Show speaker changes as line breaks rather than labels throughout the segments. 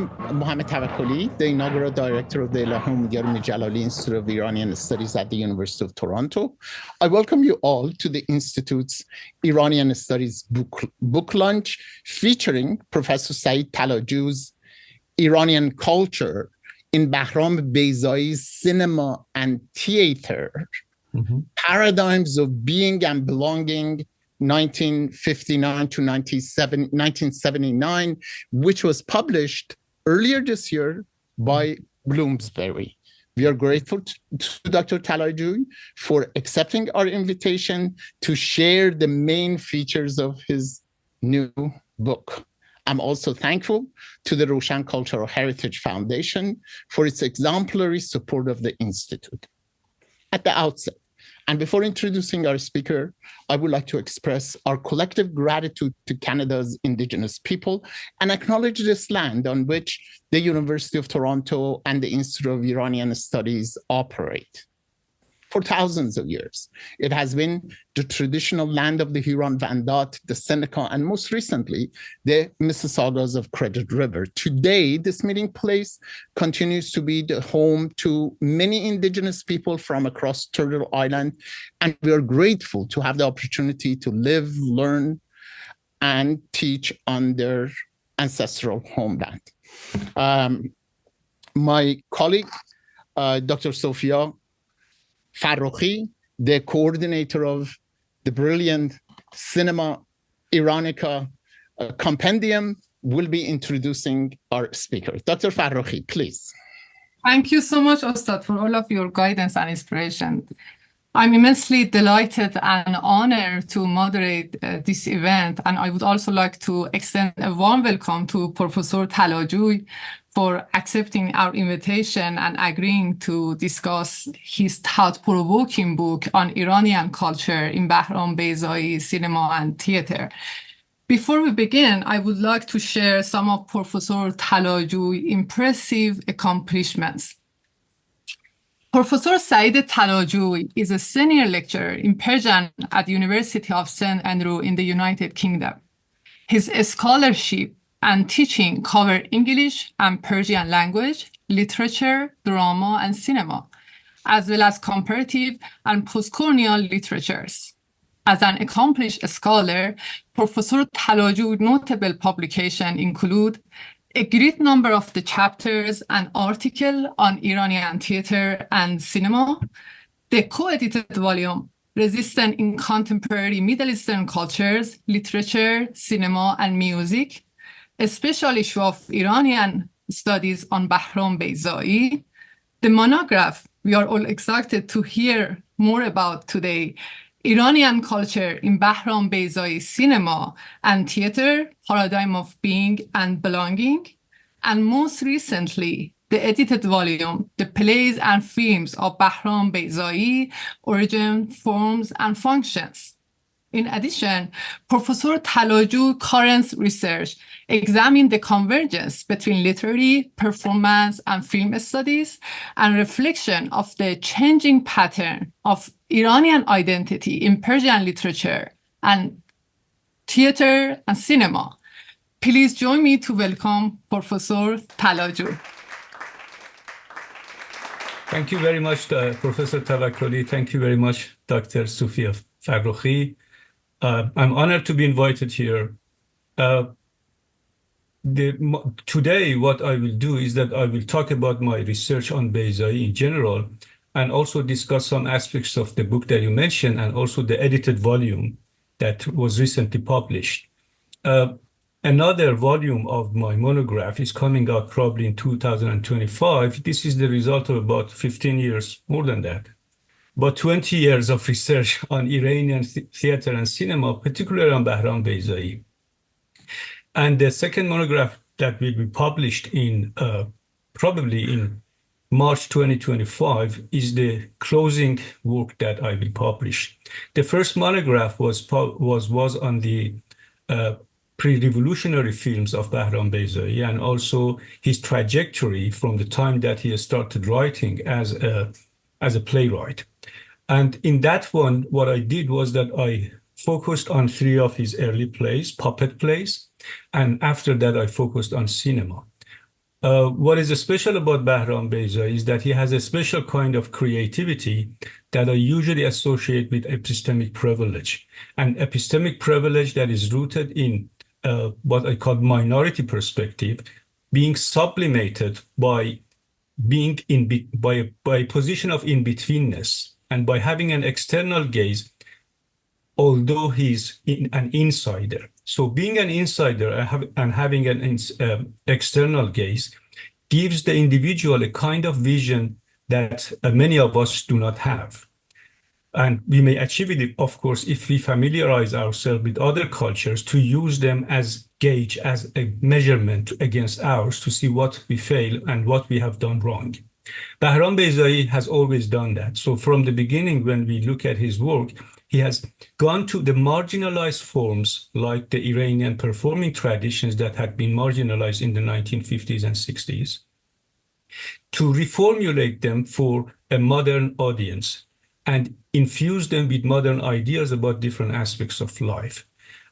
I'm Mohammed Tawakkoli, the inaugural director of the Elahé Omidyar Mir-Djalali Institute of Iranian Studies at the University of Toronto. I welcome you all to the Institute's Iranian Studies book launch featuring Professor Saeed Talajooy's Iranian Culture in Bahram Beyzai's Cinema and Theater, Paradigms of Being and Belonging, 1959 to 1979, which was published earlier this year by Bloomsbury. We are grateful to Dr. Talajooy for accepting our invitation to share the main features of his new book. I'm also thankful to the Roshan Cultural Heritage Foundation for its exemplary support of the Institute. At the outset, and before introducing our speaker, I would like to express our collective gratitude to Canada's Indigenous people and acknowledge this land on which the University of Toronto and the Institute of Iranian Studies operate. For thousands of years, it has been the traditional land of the Huron-Wendat, the Seneca, and most recently, the Mississaugas of Credit River. Today, this meeting place continues to be the home to many Indigenous people from across Turtle Island, and we are grateful to have the opportunity to live, learn, and teach on their ancestral homeland. My colleague, Dr. Sophia Farroqi, the coordinator of the brilliant Cinema Iranica compendium, will be introducing our speaker. Dr. Farroqi, please.
Thank you so much, Ustad, for all of your guidance and inspiration. I'm immensely delighted and honored to moderate this event, and I would also like to extend a warm welcome to Professor Talajooy for accepting our invitation and agreeing to discuss his thought-provoking book on Iranian culture in Bahram Beyzaie Cinema and Theater. Before we begin, I would like to share some of Professor Talajooy's impressive accomplishments. Professor Saeed Talajooy is a senior lecturer in Persian at the University of St. Andrew in the United Kingdom. His scholarship and teaching cover English and Persian language, literature, drama, and cinema, as well as comparative and postcolonial literatures. As an accomplished scholar, Professor Talajooy's notable publications include a great number of the chapters and articles on Iranian theater and cinema, the co-edited volume, Resistance in Contemporary Middle Eastern Cultures, Literature, Cinema, and Music, a special issue of Iranian studies on Bahram Beyzaie, the monograph we are all excited to hear more about today, Iranian culture in Bahram Beyzaie cinema and theater, paradigm of being and belonging, and most recently, the edited volume, The Plays and Films of Bahram Beyzaie, Origin, Forms, and Functions. In addition, Professor Talajooy's current research examined the convergence between literary, performance, and film studies and reflection of the changing pattern of Iranian identity in Persian literature and theater and cinema. Please join me to welcome Professor Talajooy.
Thank you very much, Professor Tawakkoli. Thank you very much, Dr. Sophia Farroqi. I'm honored to be invited here. Today, what I will do is that I will talk about my research on Beyzaie in general, and also discuss some aspects of the book that you mentioned, and also the edited volume that was recently published. Another volume of my monograph is coming out probably in 2025. This is the result of about 15 years, more than that, but 20 years of research on Iranian theater and cinema, particularly on Bahram Beyzaie. And the second monograph that will be published in probably in March 2025 is the closing work that I will publish. The first monograph was on the pre-revolutionary films of Bahram Beyzaie, and also his trajectory from the time that he started writing as a playwright. And in that one, what I did was that I focused on 3 of his early plays, puppet plays, and after that I focused on cinema. What is special about Bahram Beyzaie is that he has a special kind of creativity that I usually associate with epistemic privilege. And epistemic privilege that is rooted in what I call minority perspective, being sublimated by being by a position of in-betweenness and by having an external gaze, although he's an insider. So being an insider and having an external gaze gives the individual a kind of vision that many of us do not have. And we may achieve it, of course, if we familiarize ourselves with other cultures to use them as gauge, as a measurement against ours to see what we fail and what we have done wrong. Bahram Beyzaie has always done that. So from the beginning, when we look at his work, he has gone to the marginalized forms like the Iranian performing traditions that had been marginalized in the 1950s and 60s to reformulate them for a modern audience and infuse them with modern ideas about different aspects of life.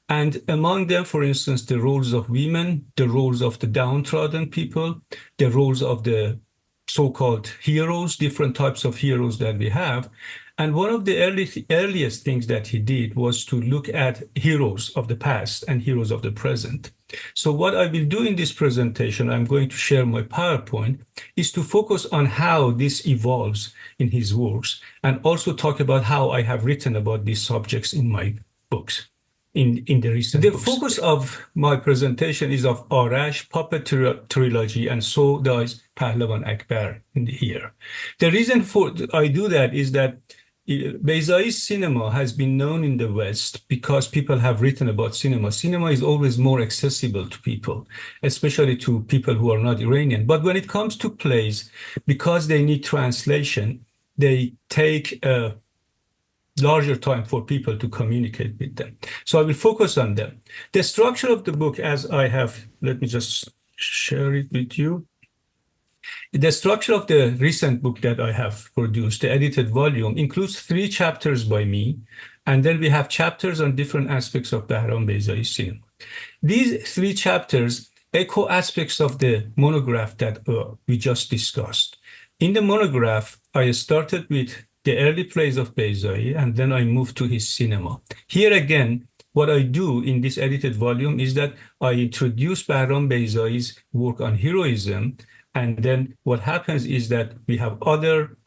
And among them, for instance, the roles of women, the roles of the downtrodden people, the roles of the so-called heroes, different types of heroes that we have. And one of the earliest things that he did was to look at heroes of the past and heroes of the present. So what I will do in this presentation, I'm going to share my PowerPoint, is to focus on how this evolves in his works and also talk about how I have written about these subjects in my books, in the recent books. The focus of my presentation is of Arash, Puppet Trilogy, and So Dies Pahlavan Akbar in the year. The reason for I do that is that Beyzaie's cinema has been known in the West because people have written about cinema. Cinema is always more accessible to people, especially to people who are not Iranian. But when it comes to plays, because they need translation, they take a larger time for people to communicate with them. So I will focus on them. The structure of the book, as I have, let me just share it with you. The structure of the recent book that I have produced, the edited volume, includes 3 chapters by me, and then we have chapters on different aspects of Bahram Beyzaie cinema. These 3 chapters echo aspects of the monograph that we just discussed. In the monograph, I started with the early plays of Beyzaie, and then I moved to his cinema. Here again, what I do in this edited volume is that I introduce Bahram Beyzaie's work on heroism. And then what happens is that we have other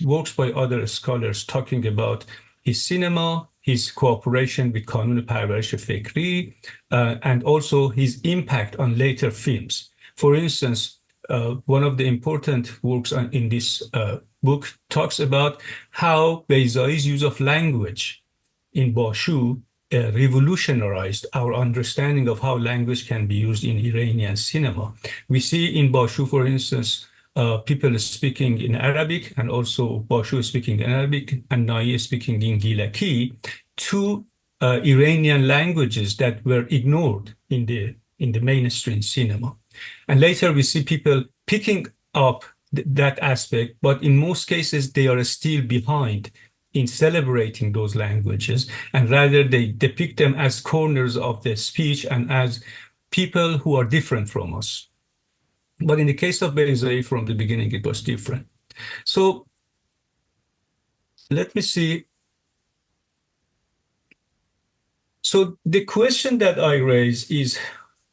works by other scholars talking about his cinema, his cooperation with Kanun Parvarish Fikri, and also his impact on later films. For instance, one of the important works in this book talks about how Beyzaie's use of language in Bashu revolutionized our understanding of how language can be used in Iranian cinema. We see in Bashu, for instance, people speaking in Arabic, and also Bashu speaking in Arabic and Nai speaking in Gilaki, 2 Iranian languages that were ignored in the mainstream cinema. And later we see people picking up that aspect, but in most cases they are still behind in celebrating those languages, and rather they depict them as corners of the speech and as people who are different from us. But in the case of Beyzaie, from the beginning, it was different. So let me see. So the question that I raise is,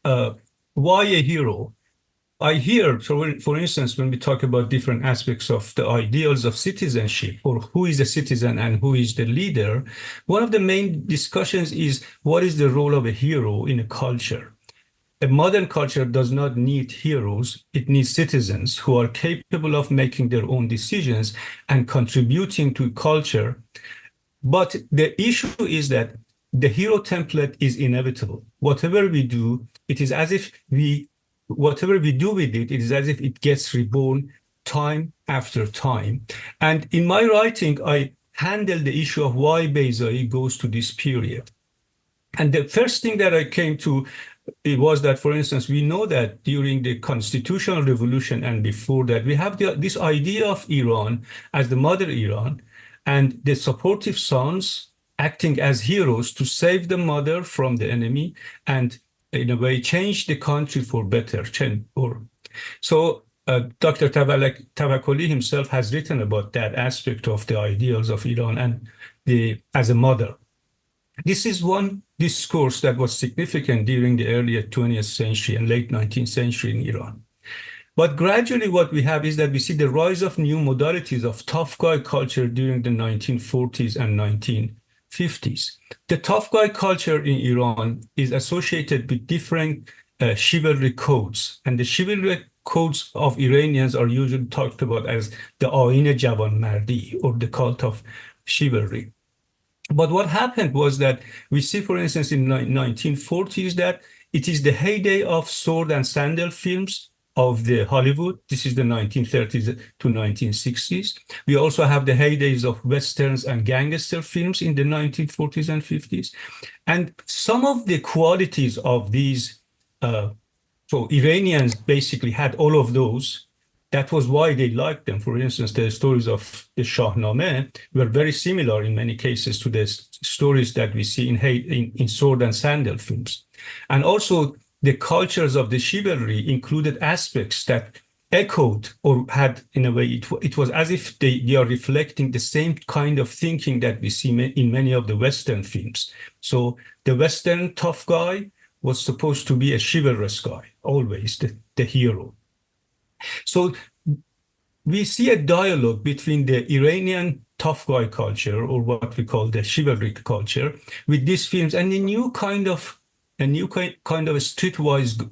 why a hero? I hear, so for instance, when we talk about different aspects of the ideals of citizenship, or who is a citizen and who is the leader, one of the main discussions is what is the role of a hero in a culture? A modern culture does not need heroes. It needs citizens who are capable of making their own decisions and contributing to culture. But the issue is that the hero template is inevitable. Whatever we do, it is as if whatever we do with it, it is as if it gets reborn time after time. And in my writing, I handle the issue of why Beyzaie goes to this period. And the first thing that I came to it was that, for instance, we know that during the constitutional revolution and before that, we have this idea of Iran as the mother Iran, and the supportive sons acting as heroes to save the mother from the enemy and in a way change the country for better, or So Dr. Tavakkoli himself has written about that aspect of the ideals of Iran and as a model. This is one discourse that was significant during the early 20th century and late 19th century in Iran. But gradually what we have is that we see the rise of new modalities of tough guy culture during the 1940s and 1950s. The tough guy culture in Iran is associated with different chivalry codes, and the chivalry codes of Iranians are usually talked about as the Ain Javanmardi, or the cult of chivalry. But what happened was that we see, for instance, in the 1940s that it is the heyday of sword and sandal films of the Hollywood. This is the 1930s to 1960s. We also have the heydays of westerns and gangster films in the 1940s and 50s. And some of the qualities of these, so Iranians basically had all of those. That was why they liked them. For instance, the stories of the Shahnameh were very similar in many cases to the stories that we see in sword and sandal films. And also, the cultures of the chivalry included aspects that echoed or had, in a way, it was as if they are reflecting the same kind of thinking that we see in many of the Western films. So the Western tough guy was supposed to be a chivalrous guy, always the hero. So we see a dialogue between the Iranian tough guy culture, or what we call the chivalric culture, with these films, and a new kind of streetwise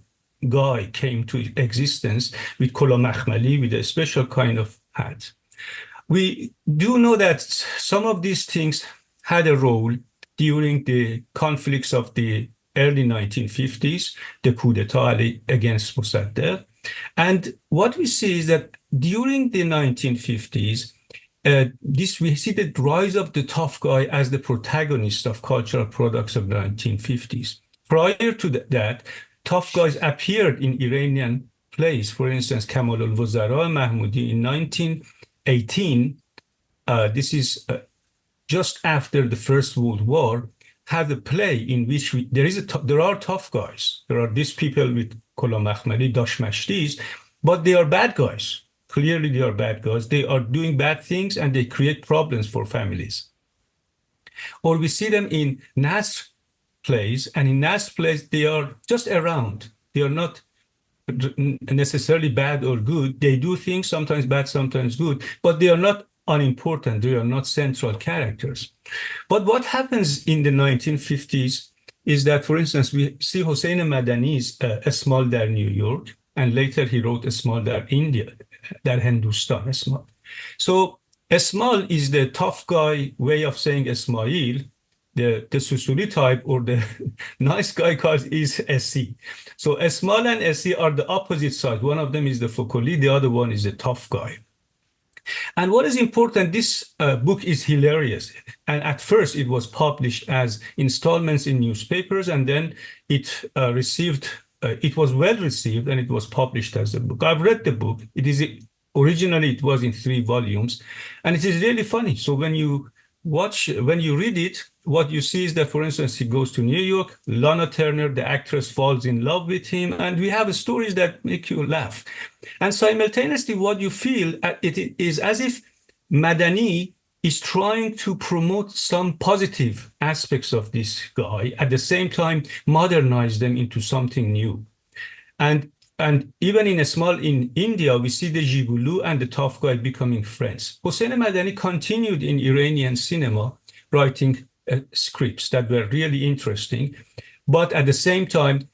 guy came to existence with Kola Makhmali, with a special kind of hat. We do know that some of these things had a role during the conflicts of the early 1950s, the coup d'etat against Mossadegh. And what we see is that during the 1950s, we see the rise of the tough guy as the protagonist of cultural products of the 1950s. Prior to that, tough guys appeared in Iranian plays. For instance, Kamal al-Wuzara Mahmoudi in 1918, this is just after the First World War, had a play in which there are tough guys. There are these people with Kola Makhmali, Dashmashtis, but they are bad guys. Clearly, they are bad guys. They are doing bad things and they create problems for families. Or we see them in Nasr plays, and in Nasr plays, they are just around. They are not necessarily bad or good. They do things, sometimes bad, sometimes good, but they are not unimportant. They are not central characters. But what happens in the 1950s is that, for instance, we see Hossein Madani's Esmal Dar New York, and later he wrote Esmal Dar India, Dar Hindustan, Esmal. So Esmal is the tough guy way of saying Ismail. The Susuli type, or the nice guy card, is SC. So Esmal and SC are the opposite side. One of them is the Fokoli, the other one is the tough guy. And what is important, this book is hilarious. And at first it was published as installments in newspapers, and then it was well received, and it was published as a book. I've read the book. Originally it was in 3 volumes, and it is really funny. So when you read it, what you see is that, for instance, he goes to New York, Lana Turner, the actress, falls in love with him, and we have stories that make you laugh. And simultaneously, what you feel, it is as if Madani is trying to promote some positive aspects of this guy, at the same time modernize them into something new. And even in Esmal in India, we see the Jigulu and the tough guy becoming friends. Hossein Madani continued in Iranian cinema, writing scripts that were really interesting. But at the same time,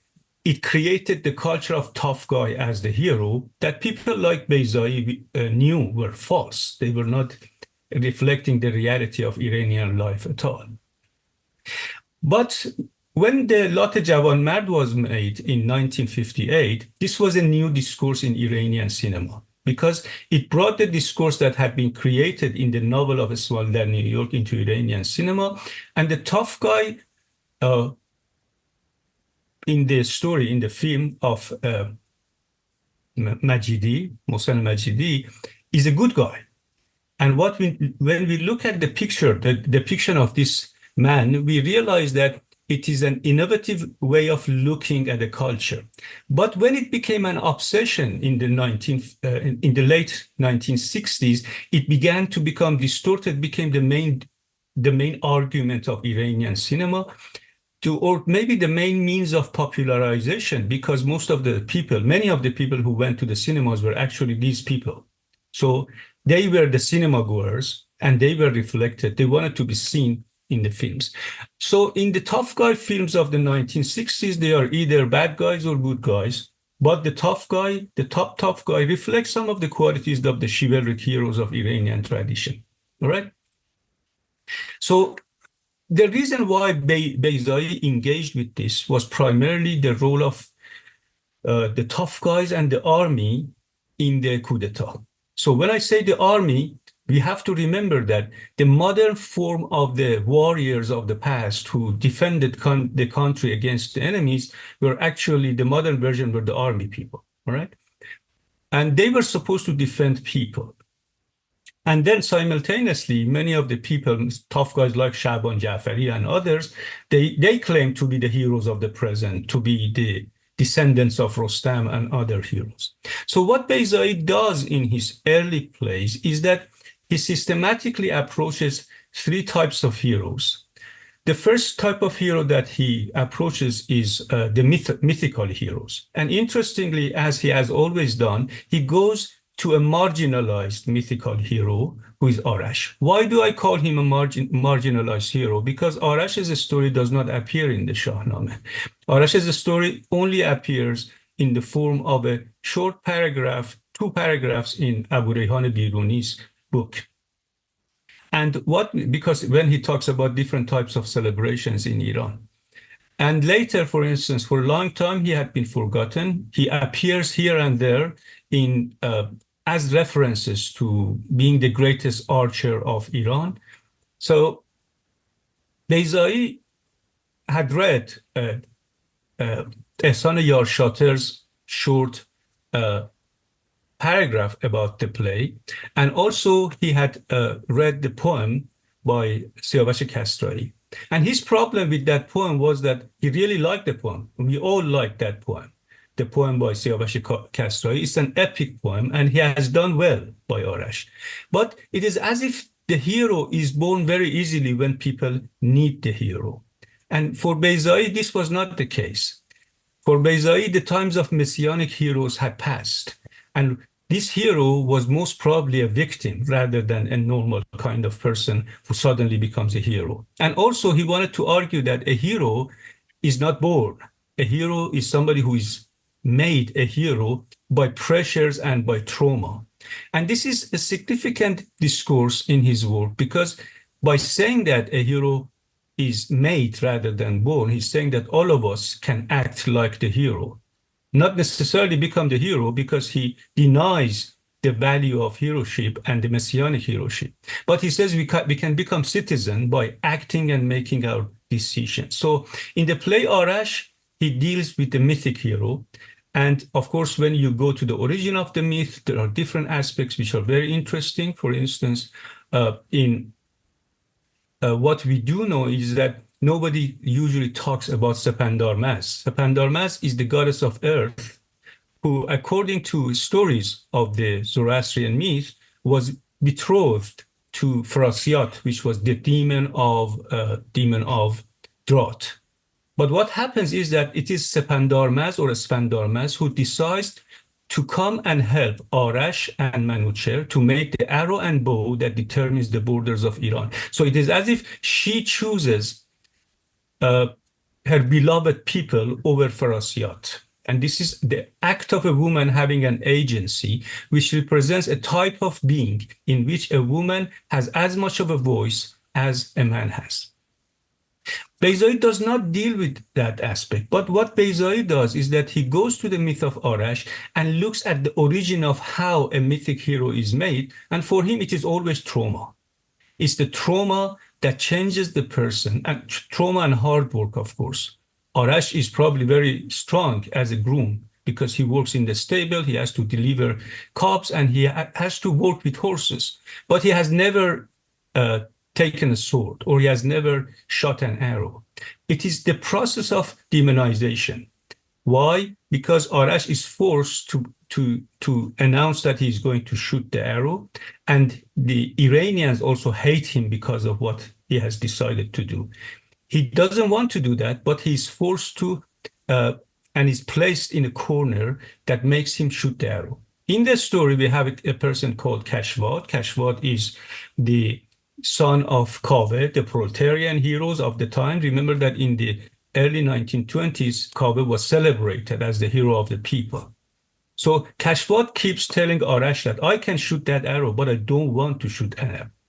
it created the culture of tough guy as the hero that people like Beyzaie knew were false. They were not reflecting the reality of Iranian life at all. But when the Lat Javan Mard was made in 1958, this was a new discourse in Iranian cinema, because it brought the discourse that had been created in the novel of Esmal Dar New York into Iranian cinema. And the tough guy in the story, in the film of Majidi, Mohsen Majidi, is a good guy. And when we look at the picture, the depiction of this man, we realize that it is an innovative way of looking at a culture. But when it became an obsession in the late 1960s, it began to become distorted, became the main argument of Iranian cinema, or maybe the main means of popularization, because many of the people who went to the cinemas were actually these people. So they were the cinema goers, and they were reflected. They wanted to be seen in the films. So in the tough guy films of the 1960s, they are either bad guys or good guys. But the tough guy, the top tough guy, reflects some of the qualities of the chivalric heroes of Iranian tradition. All right? So the reason why Beyzaie engaged with this was primarily the role of the tough guys and the army in the coup d'etat. So when I say the army, we have to remember that the modern form of the warriors of the past who defended the country against the enemies were actually, the modern version were the army people, all right? And they were supposed to defend people. And then simultaneously, many of the people, tough guys like Shaban Jafari and others, they claim to be the heroes of the present, to be the descendants of Rostam and other heroes. So what Beyzaie does in his early plays is that he systematically approaches three types of heroes. The first type of hero that he approaches is the mythical heroes. And interestingly, as he has always done, he goes to a marginalized mythical hero who is Arash. Why do I call him a marginalized hero? Because Arash's story does not appear in the Shahnameh. Arash's story only appears in the form of a short paragraph, 2 paragraphs in Abu Rayhan Biruni's book. And because when he talks about different types of celebrations in Iran. And later, for instance, for a long time, he had been forgotten. He appears here and there in as references to being the greatest archer of Iran. So Beyzaie had read Ehsan Yarshater's short paragraph about the play, and also he had read the poem by Siawash Kasrai. And his problem with that poem was that he really liked the poem. We all liked that poem. The poem by Siawash Kasrai is an epic poem, and he has done well by Arash. But it is as if the hero is born very easily when people need the hero. And for Beyzaie, this was not the case. For Beyzaie, the times of messianic heroes had passed. And this hero was most probably a victim rather than a normal kind of person who suddenly becomes a hero. And also, he wanted to argue that a hero is not born. A hero is somebody who is made a hero by pressures and by trauma. And this is a significant discourse in his work, because by saying that a hero is made rather than born, he's saying that all of us can act like the hero. Not necessarily become the hero, because he denies the value of heroship and the messianic heroship. But he says we can become citizen by acting and making our decisions. So in the play Arash, he deals with the mythic hero. And of course, when you go to the origin of the myth, there are different aspects which are very interesting. For instance, what we do know is that nobody usually talks about Sepandarmaz. Sepandarmaz is the goddess of earth, who, according to stories of the Zoroastrian myth, was betrothed to Frasiat, which was the demon of drought. But what happens is that it is Sepandarmaz or Esfandarmaz who decides to come and help Arash and Manucher to make the arrow and bow that determines the borders of Iran. So it is as if she chooses her beloved people over Frasiat. And this is the act of a woman having an agency, which represents a type of being in which a woman has as much of a voice as a man has. Beyzaie does not deal with that aspect, but what Beyzaie does is that he goes to the myth of Arash and looks at the origin of how a mythic hero is made, and for him it is always trauma. It's the trauma that changes the person, and trauma and hard work, of course. Arash is probably very strong as a groom because he works in the stable, he has to deliver cobs, and he has to work with horses, but he has never taken a sword or he has never shot an arrow. It is the process of demonization. Why? Because Arash is forced to announce that he's going to shoot the arrow, and the Iranians also hate him because of what he has decided to do. He doesn't want to do that, but he's forced to, and is placed in a corner that makes him shoot the arrow. In the story, we have a person called Kashvat. Kashvat is the son of Kaveh, the proletarian heroes of the time. Remember that in the early 1920s, Kaveh was celebrated as the hero of the people. So Kashvat keeps telling Arash that I can shoot that arrow, but I don't want to shoot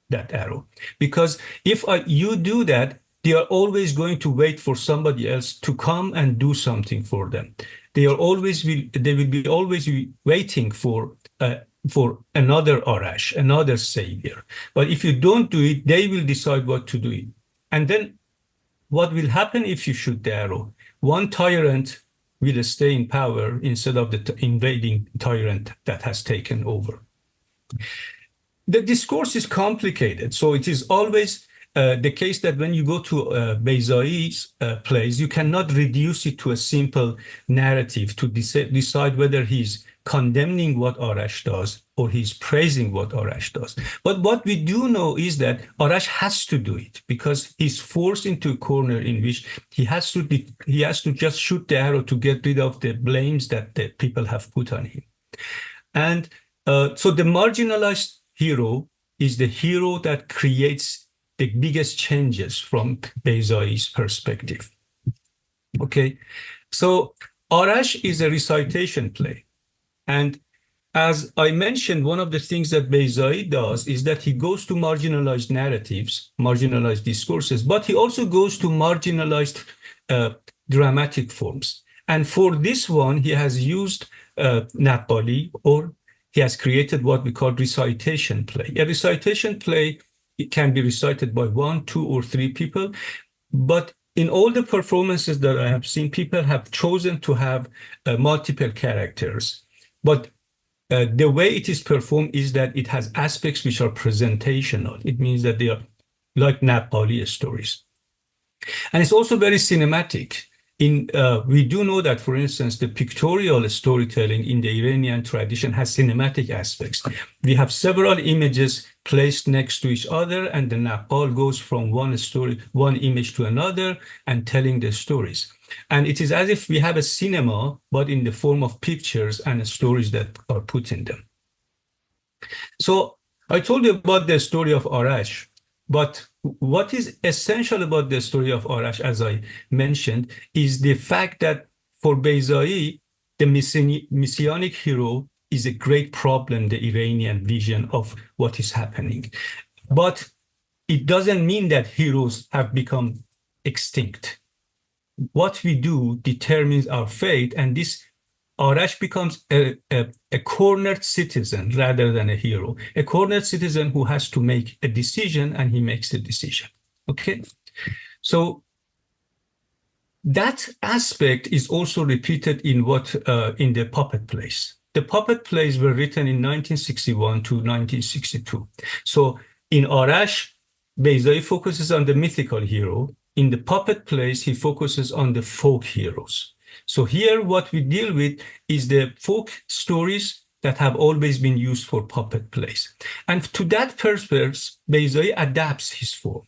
that arrow. Because if you do that, they are always going to wait for somebody else to come and do something for them. They will always be waiting for another Arash, another savior. But if you don't do it, they will decide what to do it. And then what will happen if you shoot the arrow? One tyrant will stay in power instead of the invading tyrant that has taken over. The discourse is complicated. So it is always the case that when you go to Beyzaie's plays, you cannot reduce it to a simple narrative to decide whether he's condemning what Arash does or he's praising what Arash does. But what we do know is that Arash has to do it because he's forced into a corner in which he has to just shoot the arrow to get rid of the blames that the people have put on him. And so the marginalized hero is the hero that creates the biggest changes from Beyzaie's perspective. Okay, so Arash is a recitation play. And as I mentioned, one of the things that Beyzaie does is that he goes to marginalized narratives, marginalized discourses, but he also goes to marginalized dramatic forms. And for this one, he has used Naqali, or he has created what we call recitation play. A recitation play, it can be recited by 1, 2, or 3 people, but in all the performances that I have seen, people have chosen to have multiple characters. But the way it is performed is that it has aspects which are presentational. It means that they are like Naqali stories. And it's also very cinematic. We do know that, for instance, the pictorial storytelling in the Iranian tradition has cinematic aspects. We have several images placed next to each other, and the Naqal goes from one image to another and telling the stories. And it is as if we have a cinema, but in the form of pictures and stories that are put in them. So I told you about the story of Arash, but what is essential about the story of Arash, as I mentioned, is the fact that for Beyzaie, the messianic hero is a great problem, the Iranian vision of what is happening. But it doesn't mean that heroes have become extinct. What we do determines our fate, and this Arash becomes a cornered citizen rather than a hero, a cornered citizen who has to make a decision, and he makes the decision. Okay, so that aspect is also repeated in in the puppet plays. The puppet plays were written in 1961 to 1962. So in Arash, Beyzaie focuses on the mythical hero. In the puppet plays, he focuses on the folk heroes. So here, what we deal with is the folk stories that have always been used for puppet plays. And to that purpose, Beyzaie adapts his form.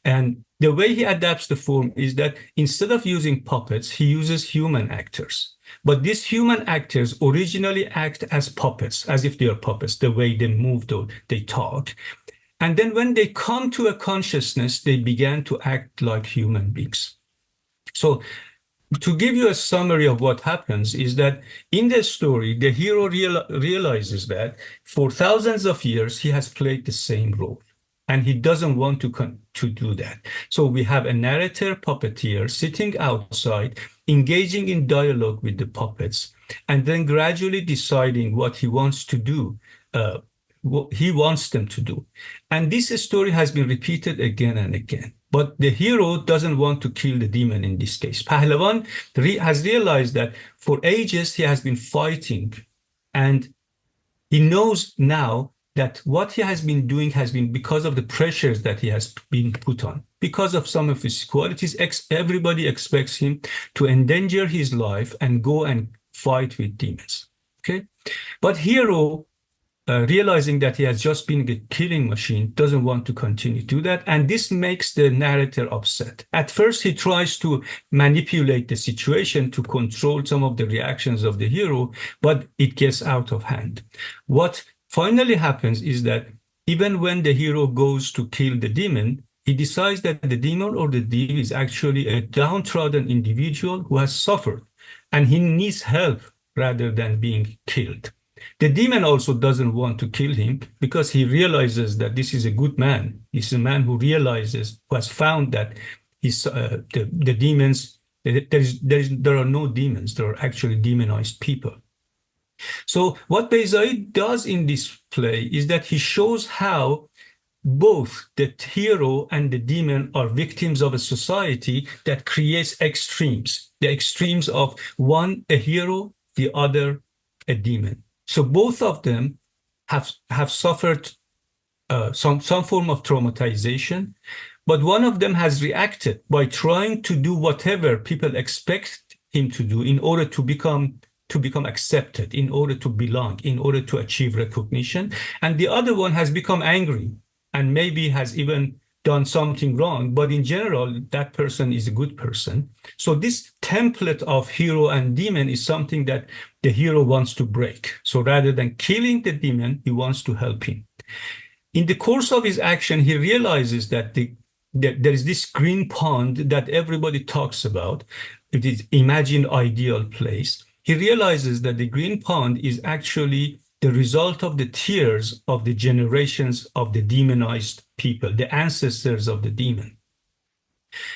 And the way he adapts the form is that instead of using puppets, he uses human actors. But these human actors originally act as puppets, as if they are puppets, the way they move, they talk. And then when they come to a consciousness, they began to act like human beings. So to give you a summary of what happens is that in the story, the hero realizes that for thousands of years, he has played the same role, and he doesn't want to do that. So we have a narrator puppeteer sitting outside, engaging in dialogue with the puppets, and then gradually deciding what he wants to do, what he wants them to do. And this story has been repeated again and again. But the hero doesn't want to kill the demon in this case. Pahlavan has realized that for ages he has been fighting, and he knows now that what he has been doing has been because of the pressures that he has been put on. Because of some of his qualities, everybody expects him to endanger his life and go and fight with demons. Okay, but hero, realizing that he has just been a killing machine, doesn't want to continue to do that, and this makes the narrator upset. At first, he tries to manipulate the situation to control some of the reactions of the hero, but it gets out of hand. What finally happens is that even when the hero goes to kill the demon, he decides that the demon or the demon is actually a downtrodden individual who has suffered, and he needs help rather than being killed. The demon also doesn't want to kill him because he realizes that this is a good man. He's a man who realizes, who has found that the demons, there are no demons, there are actually demonized people. So what Beyzaie does in this play is that he shows how both the hero and the demon are victims of a society that creates extremes, the extremes of one a hero, the other a demon. So both of them have suffered some form of traumatization, but one of them has reacted by trying to do whatever people expect him to do in order to become accepted, in order to belong, in order to achieve recognition. And the other one has become angry and maybe has even done something wrong, but in general, that person is a good person. So this template of hero and demon is something that the hero wants to break. So rather than killing the demon, he wants to help him. In the course of his action, he realizes that there is this green pond that everybody talks about. It is imagined ideal place. He realizes that the green pond is actually the result of the tears of the generations of the demonized people, the ancestors of the demon.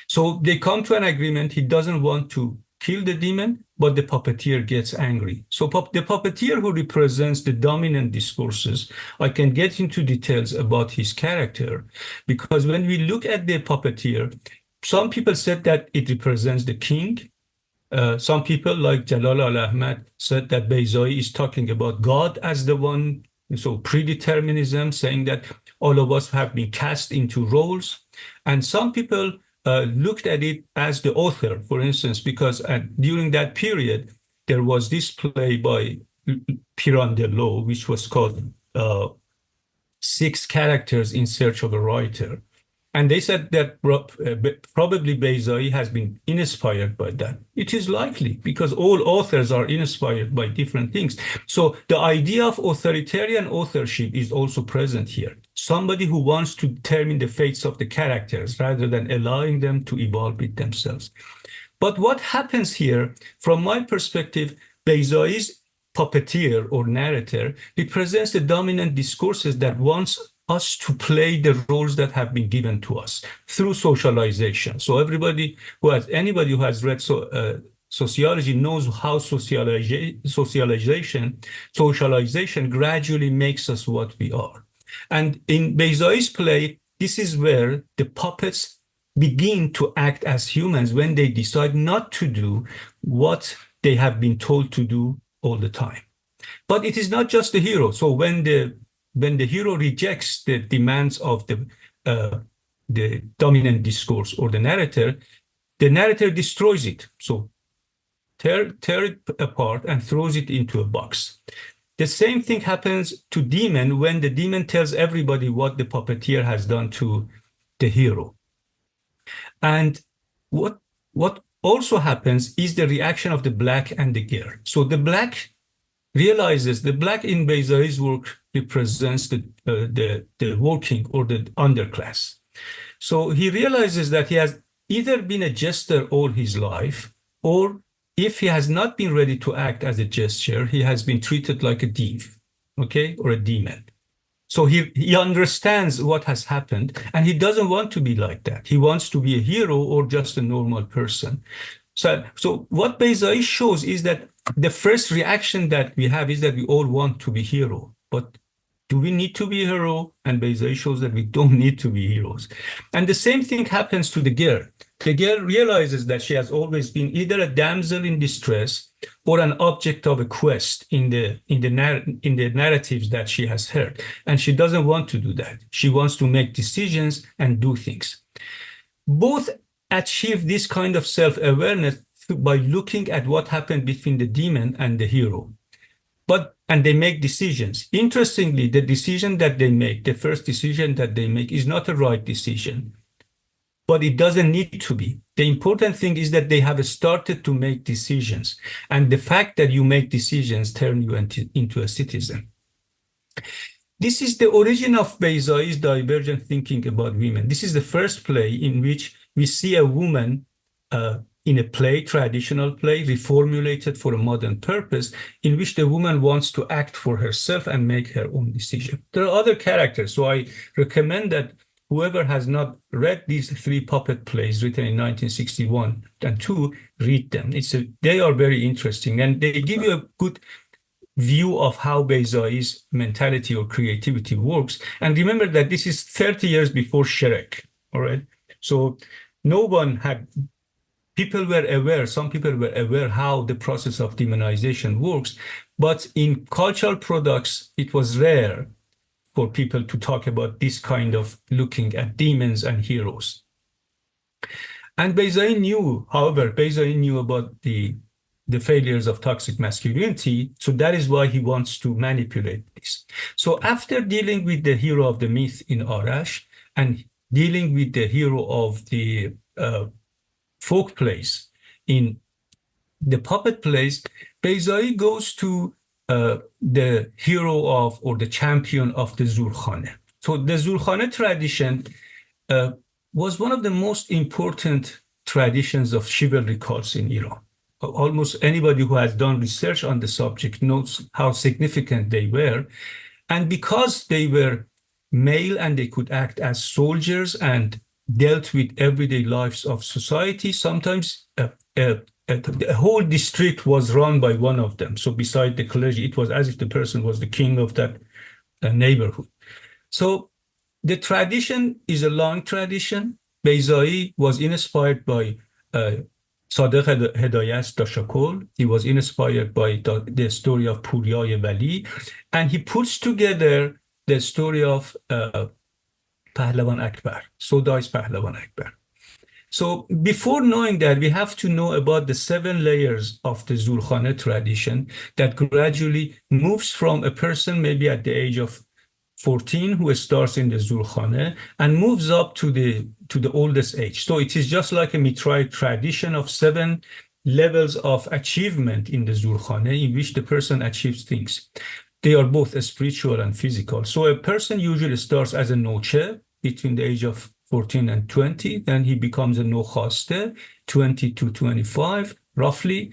So they come to an agreement. He doesn't want to kill the demon, but the puppeteer gets angry. So the puppeteer who represents the dominant discourses, I can get into details about his character, because when we look at the puppeteer, some people said that it represents the king. Some people like Jalal al-Ahmad said that Beyzaie is talking about God as the one, so predeterminism, saying that all of us have been cast into roles. And some people looked at it as the author, for instance, because during that period, there was this play by Pirandello, which was called 6 Characters in Search of a Writer. And they said that probably Beyzaie has been inspired by that. It is likely, because all authors are inspired by different things. So the idea of authoritarian authorship is also present here. Somebody who wants to determine the fates of the characters rather than allowing them to evolve with themselves. But what happens here, from my perspective, Beyzaie's puppeteer or narrator represents the dominant discourses that wants us to play the roles that have been given to us through socialization. So anybody who has read sociology knows how socialization gradually makes us what we are. And in Beyzaie's play, this is where the puppets begin to act as humans when they decide not to do what they have been told to do all the time. But it is not just the hero. So when the hero rejects the demands of the dominant discourse or the narrator destroys it. So tear it apart and throws it into a box. The same thing happens to demon when the demon tells everybody what the puppeteer has done to the hero. And what also happens is the reaction of the black and the girl. So the black realizes, the black in Beyzaie's work represents the working or the underclass. So he realizes that he has either been a jester all his life, or if he has not been ready to act as a jester, he has been treated like a thief, okay, or a demon. So he understands what has happened, and he doesn't want to be like that. He wants to be a hero or just a normal person. So what Beyzaie shows is that the first reaction that we have is that we all want to be hero, but do we need to be a hero? And Beyzaie shows that we don't need to be heroes. And the same thing happens to the girl. the girl realizes that she has always been either a damsel in distress or an object of a quest in the narratives that she has heard. And she doesn't want to do that. She wants to make decisions and do things. Both achieve this kind of self-awareness by looking at what happened between the demon and the hero. And they make decisions. Interestingly, the decision that they make, the first decision that they make, is not a right decision, but it doesn't need to be. The important thing is that they have started to make decisions. And the fact that you make decisions turn you into a citizen. This is the origin of Beyzaie's divergent thinking about women. This is the first play in which we see a woman in a play, traditional play, reformulated for a modern purpose, in which the woman wants to act for herself and make her own decision. There are other characters, so I recommend that whoever has not read these three puppet plays written in 1961 and 2, read them. They are very interesting, and they give you a good view of how Beyzaie's mentality or creativity works. And remember that this is 30 years before Shrek, all right? So no one had... some people were aware how the process of demonization works, but in cultural products, it was rare for people to talk about this kind of looking at demons and heroes. And Beyzaie knew about the failures of toxic masculinity, so that is why he wants to manipulate this. So after dealing with the hero of the myth in Arash and dealing with the hero of the folk plays in the puppet plays, Beyzaie goes to the hero of, or the champion of the Zulkhane. So the Zulkhane tradition was one of the most important traditions of chivalry cults in Iran. Almost anybody who has done research on the subject knows how significant they were. And because they were male and they could act as soldiers and dealt with everyday lives of society, sometimes a whole district was run by one of them. So beside the clergy, it was as if the person was the king of that neighborhood. So the tradition is a long tradition. Beyzaie was inspired by Sadegh Hedayat's Dashakol. He was inspired by the story of Puriya Wali, and he puts together the story of Pahlavan Akbar, Sodai's Pahlavan Akbar. So before knowing that, we have to know about the 7 layers of the Zulkhane tradition that gradually moves from a person maybe at the age of 14 who starts in the Zulkhane and moves up to the oldest age. So it is just like a Mitraille tradition of 7 levels of achievement in the Zulkhane in which the person achieves things. They are both spiritual and physical. So a person usually starts as a noche between the age of 14 and 20, then he becomes a nokhaste, 20 to 25, roughly,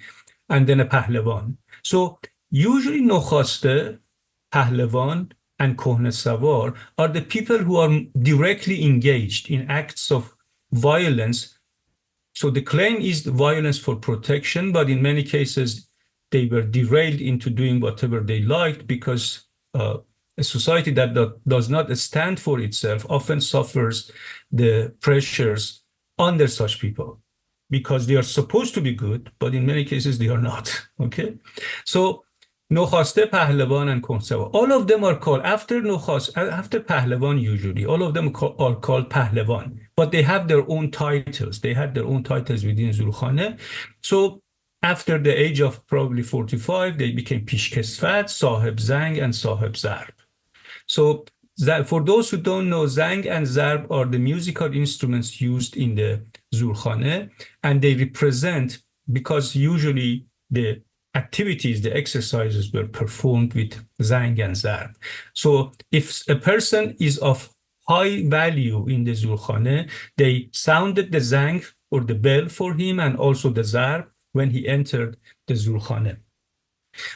and then a pahlevan. So usually nokhaste, pahlevan, and kohne savar are the people who are directly engaged in acts of violence. So the claim is the violence for protection, but in many cases, they were derailed into doing whatever they liked because a society that does not stand for itself often suffers the pressures under such people because they are supposed to be good, but in many cases they are not, okay? So Nokhaste, Pahlevan, and Kohne, all of them are called, after Pahlevan usually, all of them are called Pahlevan, but they have their own titles. They had their own titles within Zulkhane. So after the age of probably 45, they became Pishkesfat, Sahib Zang, and Sahib Zarb. So for those who don't know, Zang and Zarb are the musical instruments used in the Zulkhane, and they represent, because usually the activities, the exercises were performed with Zang and Zarb. So if a person is of high value in the Zulkhane, they sounded the Zang or the bell for him and also the Zarb when he entered the Zulkhane.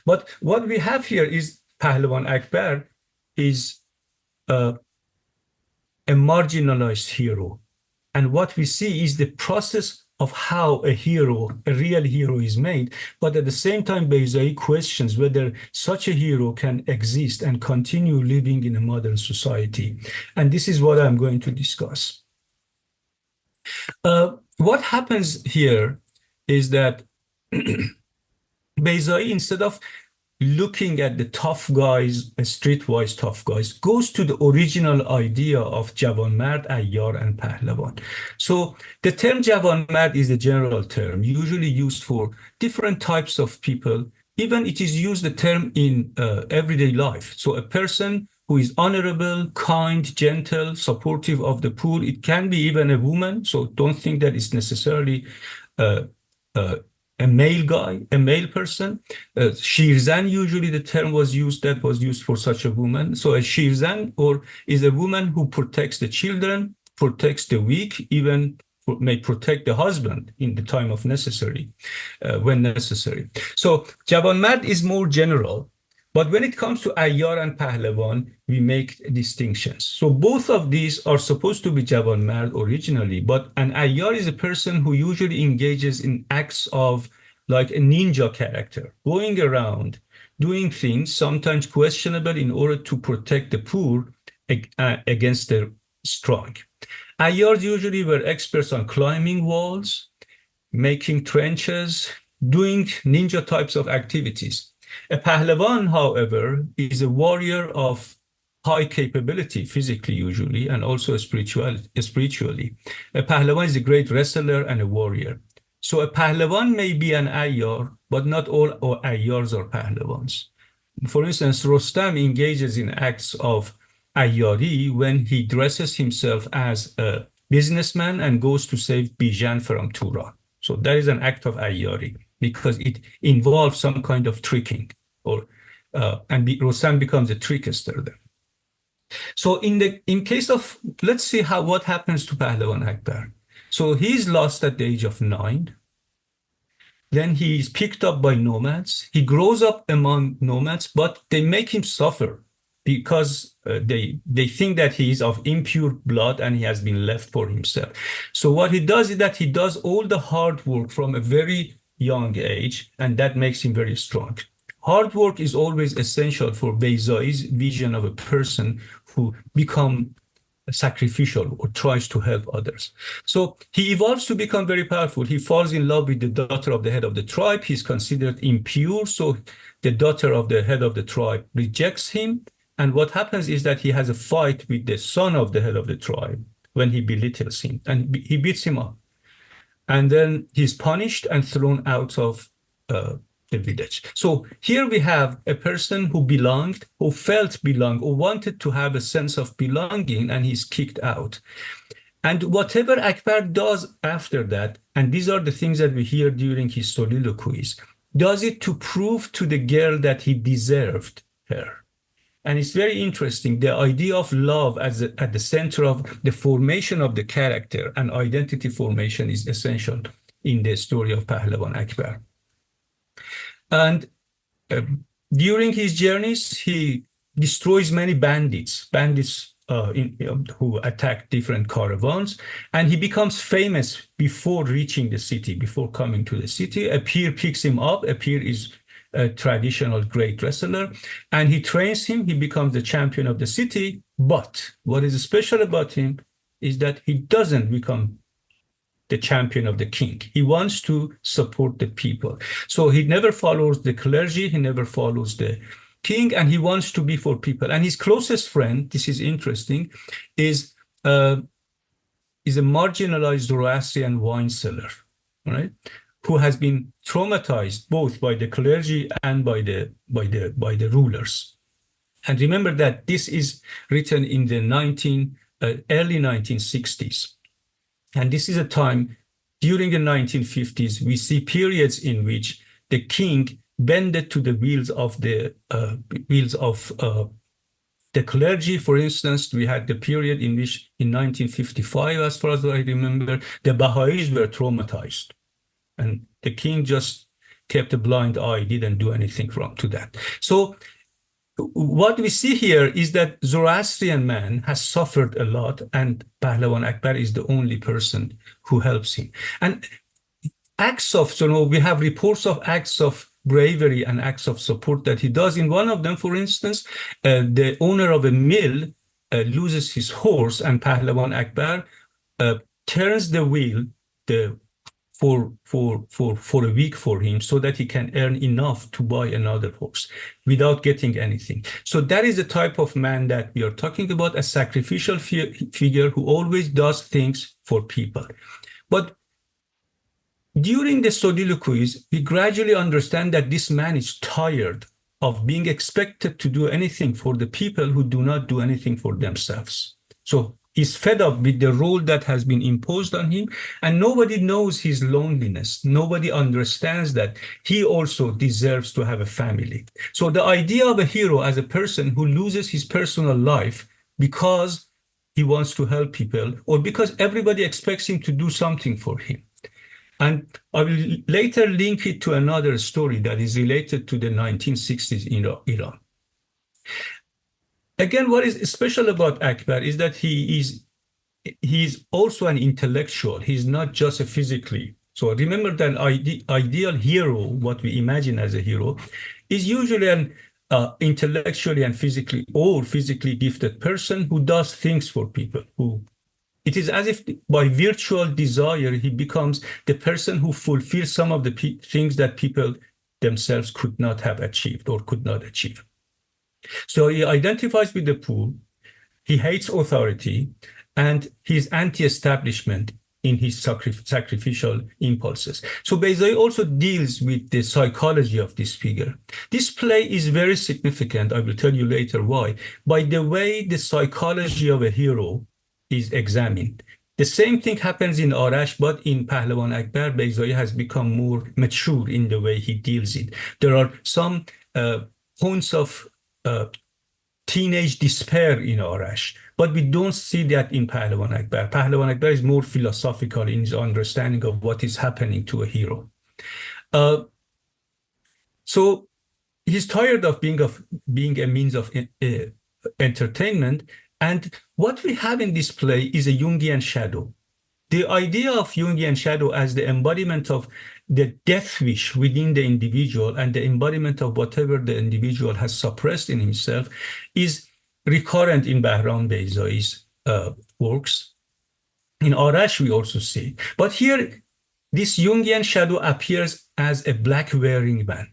But what we have here is Pahlavan Akbar is a marginalized hero. And what we see is the process of how a real hero is made. But at the same time, Beyzaie questions whether such a hero can exist and continue living in a modern society. And this is what I'm going to discuss. what happens here is that Beyzaie, instead of looking at the tough guys, streetwise tough guys, goes to the original idea of Javanmard, Ayyar, and Pahlavan. So the term Javanmard is a general term, usually used for different types of people. Even it is used the term in everyday life. So a person who is honorable, kind, gentle, supportive of the poor. It can be even a woman. So don't think that it's necessarily a male guy, a male person. Shirzan, usually the term was used for such a woman. So a Shirzan is a woman who protects the children, protects the weak, even may protect the husband in the time of necessary, when necessary. So Javanmard is more general. But when it comes to Ayyar and Pahlavan, we make distinctions. So both of these are supposed to be Javanmard originally, but an Ayyar is a person who usually engages in acts of like a ninja character, going around, doing things, sometimes questionable, in order to protect the poor against the strong. Ayyars usually were experts on climbing walls, making trenches, doing ninja types of activities. A Pahlavan, however, is a warrior of high capability, physically usually, and also spiritually. A Pahlavan is a great wrestler and a warrior. So a Pahlavan may be an Ayyar, but not all Ayyars are Pahlavans. For instance, Rostam engages in acts of Ayyari when he dresses himself as a businessman and goes to save Bijan from Turan. So that is an act of Ayyari, because it involves some kind of tricking, and Rostam becomes a trickster then. So in case of, let's see what happens to Pahlavan Akbar. So he's lost at the age of 9. Then he is picked up by nomads. He grows up among nomads, but they make him suffer because they think that he is of impure blood and he has been left for himself. So what he does is that he does all the hard work from a very young age, and that makes him very strong. Hard work is always essential for Beyzaie's vision of a person who becomes sacrificial or tries to help others. So he evolves to become very powerful. He falls in love with the daughter of the head of the tribe. He's considered impure, so the daughter of the head of the tribe rejects him. And what happens is that he has a fight with the son of the head of the tribe when he belittles him, and he beats him up. And then he's punished and thrown out of the village. So here we have a person who belonged, who felt belong, or wanted to have a sense of belonging, and he's kicked out. And whatever Akbar does after that, and these are the things that we hear during his soliloquies, does it to prove to the girl that he deserved her. And it's very interesting, the idea of love as at the center of the formation of the character and identity formation is essential in the story of Pahlavan Akbar. And during his journeys, he destroys many bandits who attack different caravans, and he becomes famous before reaching the city, before coming to the city. A peer picks him up. A peer is a traditional great wrestler, and he trains him. He becomes the champion of the city. But what is special about him is that he doesn't become the champion of the king. He wants to support the people. So he never follows the clergy. He never follows the king, and he wants to be for people. And his closest friend, this is interesting, is a marginalized Zoroastrian wine seller, right? Who has been traumatized both by the clergy and by the rulers. And remember that this is written in the early 1960s. And this is a time during the 1950s, we see periods in which the king bended to the wills of the clergy. For instance, we had the period in which in 1955, as far as I remember, the Baha'is were traumatized. And the king just kept a blind eye, didn't do anything wrong to that. So what we see here is that Zoroastrian man has suffered a lot, and Pahlavan Akbar is the only person who helps him. And acts of, we have reports of acts of bravery and acts of support that he does. In one of them, for instance, the owner of a mill loses his horse, and Pahlavan Akbar turns the wheel the for a week for him so that he can earn enough to buy another horse without getting anything. So that is the type of man that we are talking about, a sacrificial figure who always does things for people. But during the soliloquies, we gradually understand that this man is tired of being expected to do anything for the people who do not do anything for themselves. So he's fed up with the role that has been imposed on him, and nobody knows his loneliness. Nobody understands that he also deserves to have a family. So the idea of a hero as a person who loses his personal life because he wants to help people or because everybody expects him to do something for him. And I will later link it to another story that is related to the 1960s in Iran. Again, what is special about Akbar is that he's also an intellectual. He's not just a physically. So remember that ideal hero, what we imagine as a hero, is usually an intellectually and physically gifted person who does things for people. It is as if by virtual desire, he becomes the person who fulfills some of the things that people themselves could not have achieved or could not achieve. So he identifies with the poor, he hates authority, and he's anti-establishment in his sacrificial impulses. So Beyzaie also deals with the psychology of this figure. This play is very significant, I will tell you later why, by the way the psychology of a hero is examined. The same thing happens in Arash, but in Pahlavan Akbar, Beyzaie has become more mature in the way he deals it. There are some points of teenage despair in Arash, but we don't see that in Pahlavan Akbar. Pahlavan Akbar is more philosophical in his understanding of what is happening to a hero. So he's tired of being a means of entertainment. And what we have in this play is a Jungian shadow. The idea of Jungian shadow as the embodiment of the death wish within the individual and the embodiment of whatever the individual has suppressed in himself is recurrent in Bahram Beyzaie's works. In Arash, we also see it. But here, this Jungian shadow appears as a black-wearing man.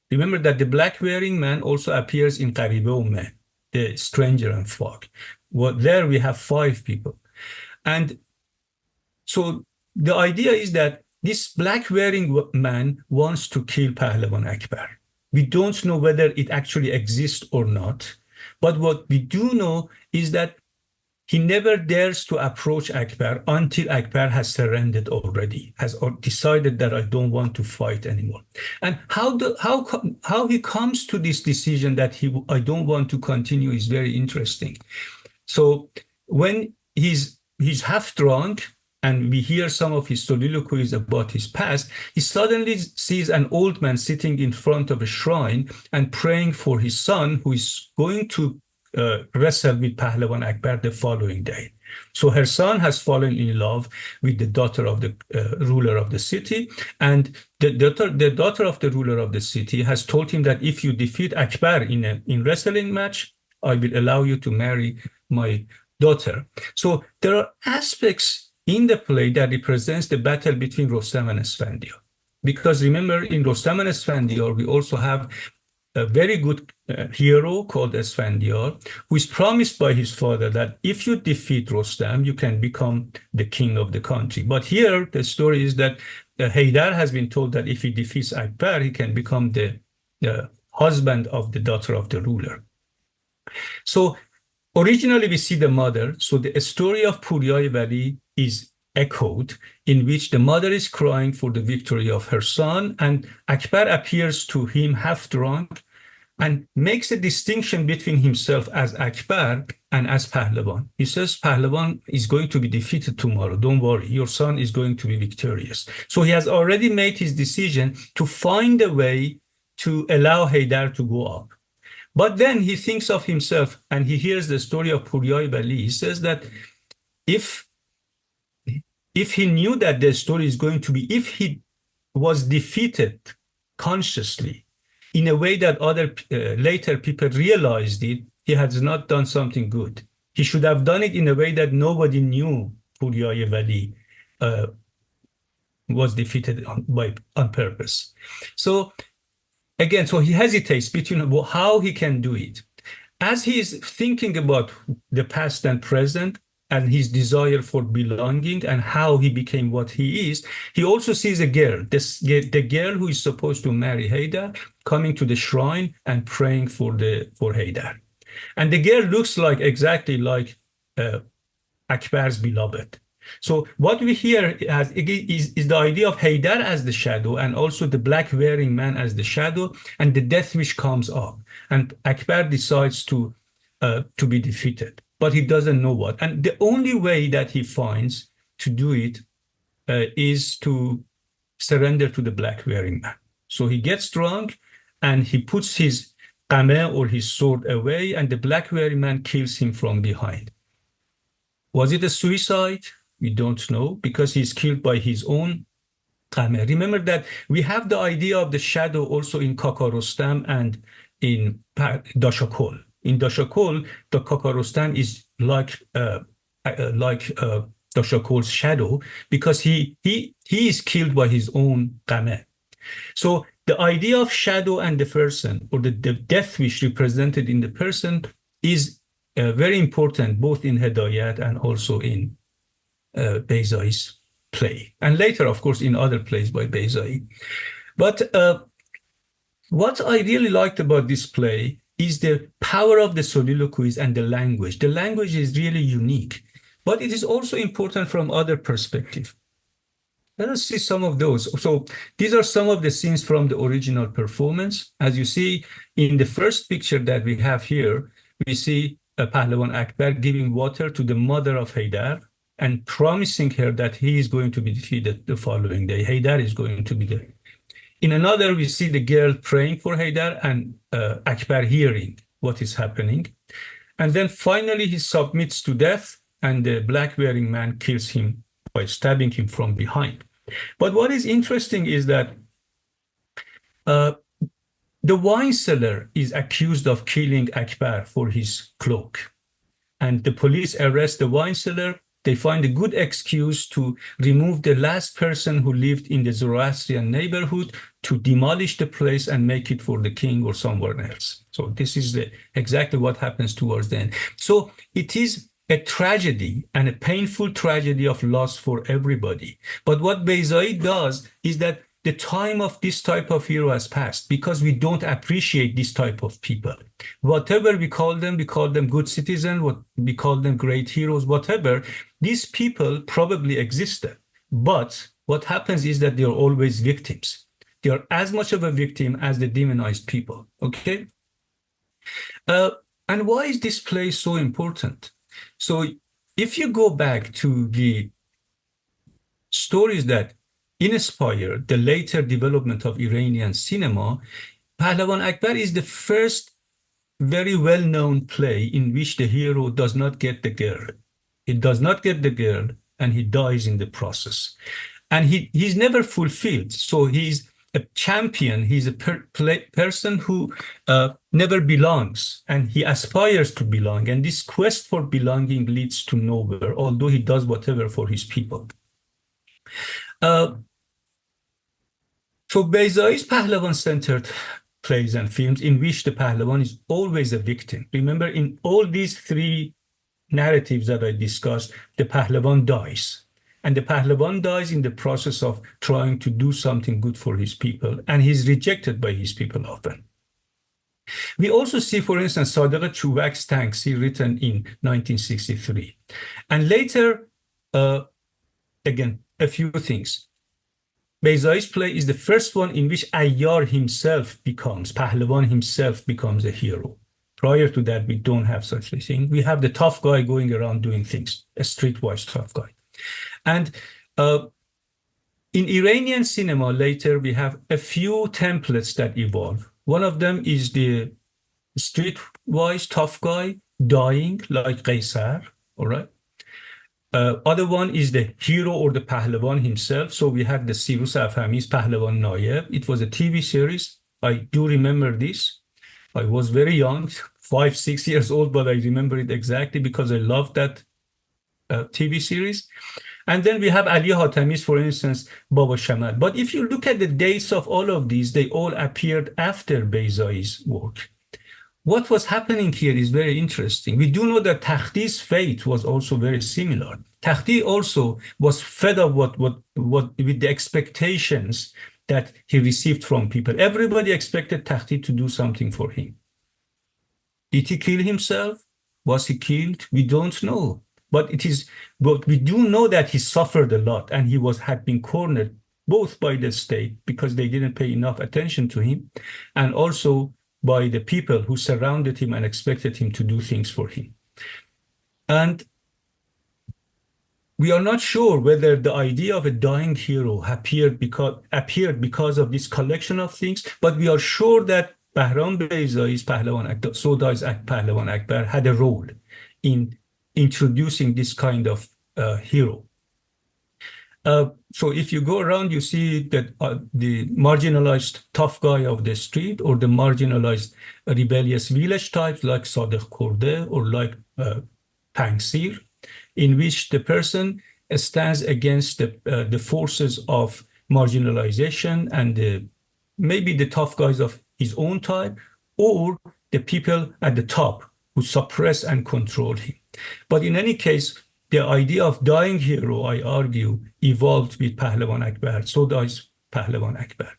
Remember that the black-wearing man also appears in Qaribe Ummeh, the stranger and fog. Well, there we have 5 people. And so the idea is that this black-wearing man wants to kill Pahlavan Akbar. We don't know whether it actually exists or not. But what we do know is that he never dares to approach Akbar until Akbar has surrendered already, has decided that I don't want to fight anymore. And how he comes to this decision that I don't want to continue is very interesting. So when he's half drunk and we hear some of his soliloquies about his past, he suddenly sees an old man sitting in front of a shrine and praying for his son who is going to wrestle with Pahlavan Akbar the following day. So her son has fallen in love with the daughter of the ruler of the city, and the daughter of the ruler of the city has told him that if you defeat Akbar in wrestling match, I will allow you to marry my daughter. So there are aspects in the play that represents the battle between Rostam and Esfandiar. Because remember, in Rostam and Esfandiar, we also have a very good hero called Esfandiar, who is promised by his father that if you defeat Rostam, you can become the king of the country. But here, the story is that Haydar has been told that if he defeats Akbar, he can become the husband of the daughter of the ruler. So originally, we see the mother. So the story of Puryai Vali is echoed, in which the mother is crying for the victory of her son, and Akbar appears to him half drunk and makes a distinction between himself as Akbar and as Pahlavan. He says, Pahlavan is going to be defeated tomorrow. Don't worry, your son is going to be victorious. So he has already made his decision to find a way to allow Haydar to go up. But then he thinks of himself and he hears the story of Puryai Vali. He says that if he knew that the story is going to be, if he was defeated consciously in a way that other later people realized it, he has not done something good. He should have done it in a way that nobody knew Puryai Vali was defeated on purpose. So again, so he hesitates between how he can do it. As he is thinking about the past and present and his desire for belonging and how he became what he is, he also sees a girl, the girl who is supposed to marry Haydar, coming to the shrine and praying for Haydar. And the girl looks exactly like Akbar's beloved. So what we hear is the idea of Haydar as the shadow and also the black wearing man as the shadow, and the death wish comes up. And Akbar decides to be defeated, but he doesn't know what. And the only way that he finds to do it is to surrender to the black wearing man. So he gets drunk and he puts his qameh or his sword away, and the black wearing man kills him from behind. Was it a suicide? We don't know, because he's killed by his own qameh. Remember that we have the idea of the shadow also in Kakarostam and in Dashakol. In Dashakol, the Kakarostam is like Dashakol's shadow, because he is killed by his own qameh. So the idea of shadow and the person, or the death wish represented in the person, is very important both in Hedayat and also in Beyzaie's play, and later, of course, in other plays by Beyzaie. But what I really liked about this play is the power of the soliloquies and the language. The language is really unique, but it is also important from other perspectives. Let us see some of those. So these are some of the scenes from the original performance. As you see in the first picture that we have here, we see Pahlavan Akbar giving water to the mother of Haydar and promising her that he is going to be defeated the following day. Haydar is going to be there. In another, we see the girl praying for Haydar and Akbar hearing what is happening. And then finally, he submits to death, and the black-wearing man kills him by stabbing him from behind. But what is interesting is that the wine seller is accused of killing Akbar for his cloak. And the police arrest the wine seller. They find a good excuse to remove the last person who lived in the Zoroastrian neighborhood, to demolish the place and make it for the king or someone else. So this is exactly what happens towards the end. So it is a tragedy, and a painful tragedy of loss for everybody. But what Beyzaie does is that the time of this type of hero has passed, because we don't appreciate this type of people. Whatever we call them good citizens, what we call them great heroes, whatever, these people probably existed. But what happens is that they are always victims. They are as much of a victim as the demonized people, okay? And why is this play so important? So if you go back to the stories that inspired the later development of Iranian cinema, Pahlavan Akbar is the first very well-known play in which the hero does not get the girl. He does not get the girl, and he dies in the process. And he's never fulfilled. So he's a champion. He's a person who never belongs, and he aspires to belong. And this quest for belonging leads to nowhere, although he does whatever for his people. So Beyzaie's Pahlavan-centered plays and films in which the Pahlavan is always a victim. Remember, in all these three narratives that I discussed, the Pahlavan dies. And the Pahlavan dies in the process of trying to do something good for his people, and he's rejected by his people often. We also see, for instance, Sadegh Chubak's Tangsi, written in 1963. And later, again, a few things. Beyzaie's play is the first one in which Ayyar himself Pahlavan himself becomes a hero. Prior to that, we don't have such a thing. We have the tough guy going around doing things, a streetwise tough guy. And in Iranian cinema later, we have a few templates that evolve. One of them is the streetwise tough guy dying like Qaisar, all right? Other one is the hero or the Pahlavan himself. So we had the Sirus Afhami's Pahlavan Nayeb. It was a TV series. I do remember this. I was very young, 5, 6 years old, but I remember it exactly because I loved that TV series. And then we have Ali Hatami's, for instance, Baba Shamal. But if you look at the dates of all of these, they all appeared after Beyzaie's work. What was happening here is very interesting. We do know that Takhti's fate was also very similar. Takhti also was fed up with the expectations that he received from people. Everybody expected Takhti to do something for him. Did he kill himself? Was he killed? We don't know. But we do know that he suffered a lot, and he had been cornered both by the state because they didn't pay enough attention to him, and also by the people who surrounded him and expected him to do things for him. And we are not sure whether the idea of a dying hero appeared because of this collection of things, but we are sure that Bahram Beyzaie's Pahlavan Akbar, Sodai's Pahlavan Akbar had a role in introducing this kind of hero. So if you go around, you see that the marginalized tough guy of the street, or the marginalized rebellious village types like Sadegh Korde or like Tangsir, in which the person stands against the forces of marginalization and maybe the tough guys of his own type, or the people at the top who suppress and control him. But in any case, the idea of dying hero, I argue, evolved with Pahlavan Akbar, Sodai's Pahlavan Akbar.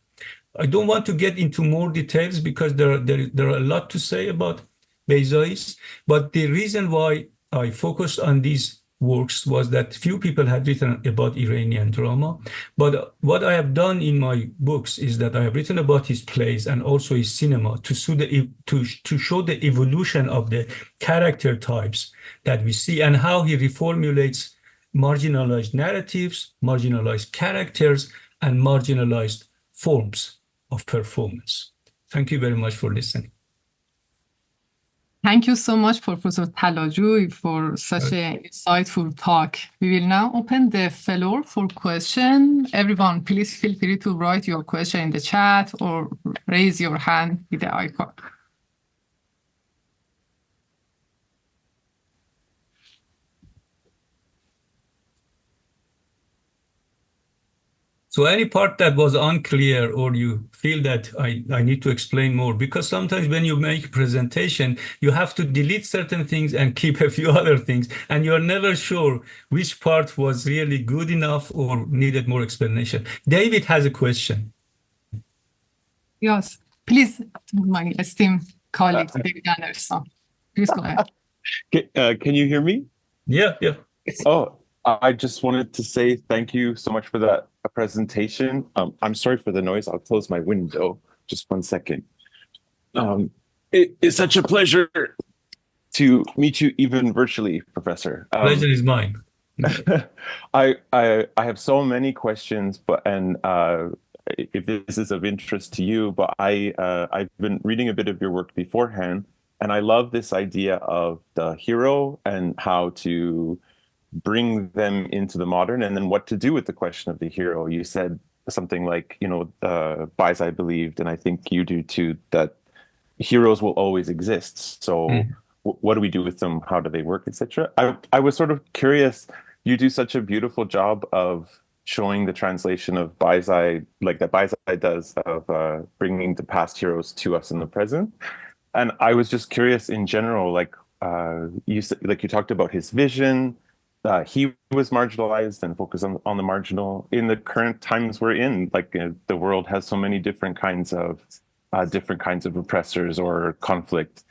I don't want to get into more details because there are a lot to say about Beyzaie's, but the reason why I focused on these works was that few people had written about Iranian drama. But what I have done in my books is that I have written about his plays and also his cinema to show the evolution of the character types that we see and how he reformulates marginalized narratives, marginalized characters, and marginalized forms of performance. Thank you very much for listening.
Thank you so much, Professor Talajooy, for such an insightful talk. We will now open the floor for questions. Everyone, please feel free to write your question in the chat or raise your hand with the icon.
So any part that was unclear or you feel that I need to explain more, because sometimes when you make a presentation, you have to delete certain things and keep a few other things, and you're never sure which part was really good enough or needed more explanation. David has a question.
Yes, please, my esteemed colleague, David Anderson. Please go ahead.
Can you hear me?
Yeah.
Oh, I just wanted to say thank you so much for that presentation. I'm sorry for the noise. I'll close my window. Just 1 second. It is such a pleasure to meet you even virtually, Professor.
Pleasure is mine.
I have so many questions, if this is of interest to you, but I've been reading a bit of your work beforehand, and I love this idea of the hero and how to bring them into the modern, and then what to do with the question of the hero. You said something like, Beyzaie believed, and I think you do too, that heroes will always exist. So what do we do with them? How do they work, etc.? I was sort of curious. You do such a beautiful job of showing the translation of Beyzaie, like that Beyzaie does, of bringing the past heroes to us in the present. And I was just curious in general, you talked about his vision. He was marginalized and focused on the marginal. In the current times we're in, the world has so many different kinds of oppressors or conflict.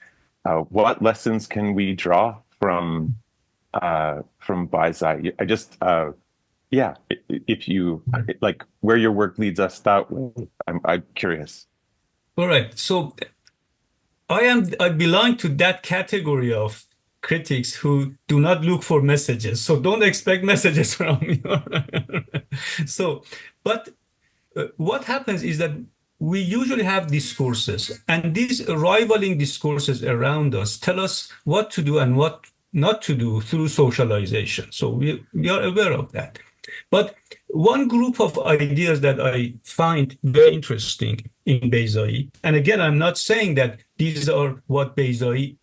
What lessons can we draw from Beyzaie? I just, if you where your work leads us that way, I'm curious.
All right. So I belong to that category of critics who do not look for messages. So don't expect messages from me. But what happens is that we usually have discourses, and these rivaling discourses around us tell us what to do and what not to do through socialization. So we are aware of that. But one group of ideas that I find very interesting in Beyzaie, and again, I'm not saying that these are what Beyzaie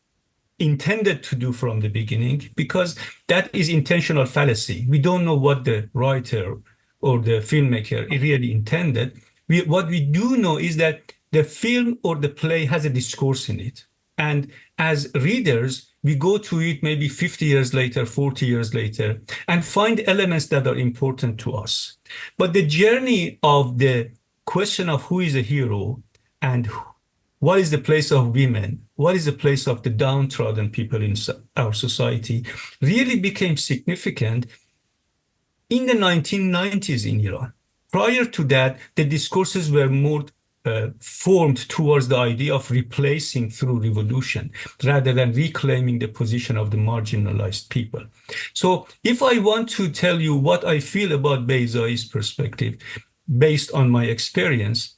intended to do from the beginning, because that is intentional fallacy. We don't know what the writer or the filmmaker really intended. What we do know is that the film or the play has a discourse in it. And as readers, we go to it maybe 50 years later, 40 years later, and find elements that are important to us. But the journey of the question of who is a hero and what is the place of women, what is the place of the downtrodden people in our society, really became significant in the 1990s in Iran. Prior to that, the discourses were more formed towards the idea of replacing through revolution rather than reclaiming the position of the marginalized people. So if I want to tell you what I feel about Beyzaie's perspective based on my experience,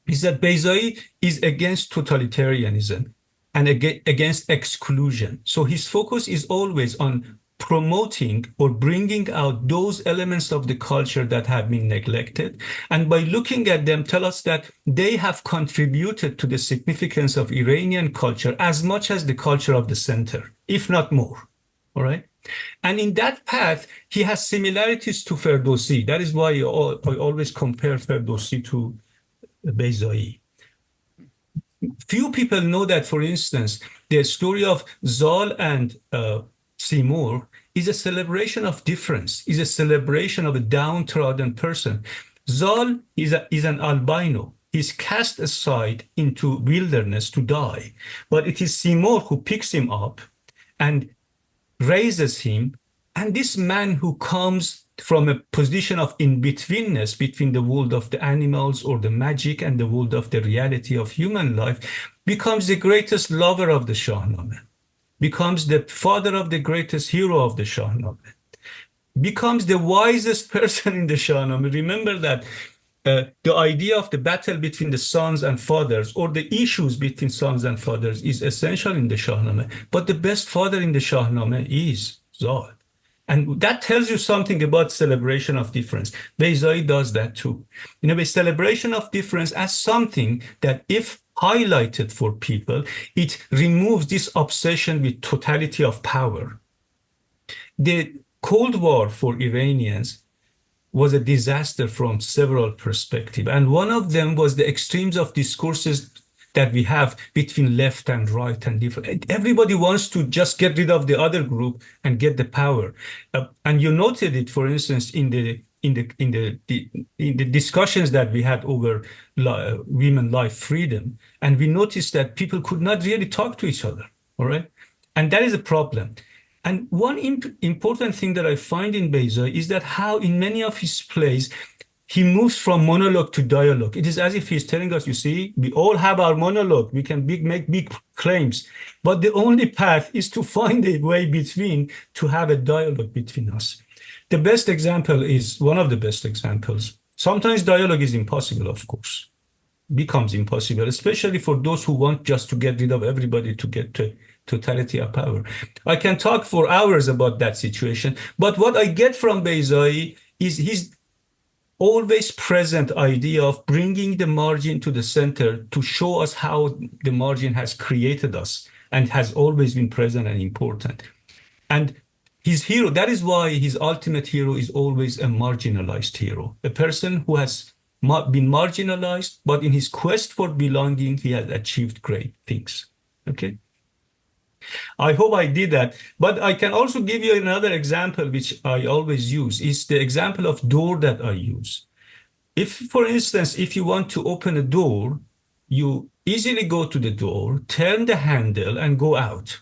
is that Beyzaie is against totalitarianism and against exclusion. So his focus is always on promoting or bringing out those elements of the culture that have been neglected, and by looking at them, tell us that they have contributed to the significance of Iranian culture as much as the culture of the center, if not more. All right. And in that path, he has similarities to Ferdowsi. That is why I always compare Ferdowsi to Beyzaie. Few people know that, for instance, the story of Zal and Seymour is a celebration of difference, is a celebration of a downtrodden person. Zal is an albino. He's cast aside into wilderness to die. But it is Seymour who picks him up and raises him. And this man who comes from a position of in-betweenness between the world of the animals or the magic and the world of the reality of human life becomes the greatest lover of the Shahnameh, becomes the father of the greatest hero of the Shahnameh, becomes the wisest person in the Shahnameh. Remember that the idea of the battle between the sons and fathers, or the issues between sons and fathers, is essential in the Shahnameh. But the best father in the Shahnameh is Zal. And that tells you something about celebration of difference. Beyzaie does that too. In a way, celebration of difference as something that, if highlighted for people, it removes this obsession with totality of power. The Cold War for Iranians was a disaster from several perspectives. And one of them was the extremes of discourses that we have between left and right and different. Everybody wants to just get rid of the other group and get the power. And you noted it, for instance, in the discussions that we had over women life freedom, and we noticed that people could not really talk to each other. All right, and that is a problem. And one important thing that I find in Beyzaie is that how in many of his plays he moves from monologue to dialogue. It is as if he's telling us, you see, we all have our monologue. We can make big claims. But the only path is to find a way between, to have a dialogue between us. The best example is, one of the best examples. Sometimes dialogue is impossible, of course. Becomes impossible, especially for those who want just to get rid of everybody to get to totality of power. I can talk for hours about that situation. But what I get from Beyzaie is his always present idea of bringing the margin to the center to show us how the margin has created us and has always been present and important. And his hero, that is why his ultimate hero is always a marginalized hero, a person who has been marginalized, but in his quest for belonging, he has achieved great things. Okay. I hope I did that. But I can also give you another example, which I always use, is the example of door that I use. If, for instance, if you want to open a door, you easily go to the door, turn the handle, and go out.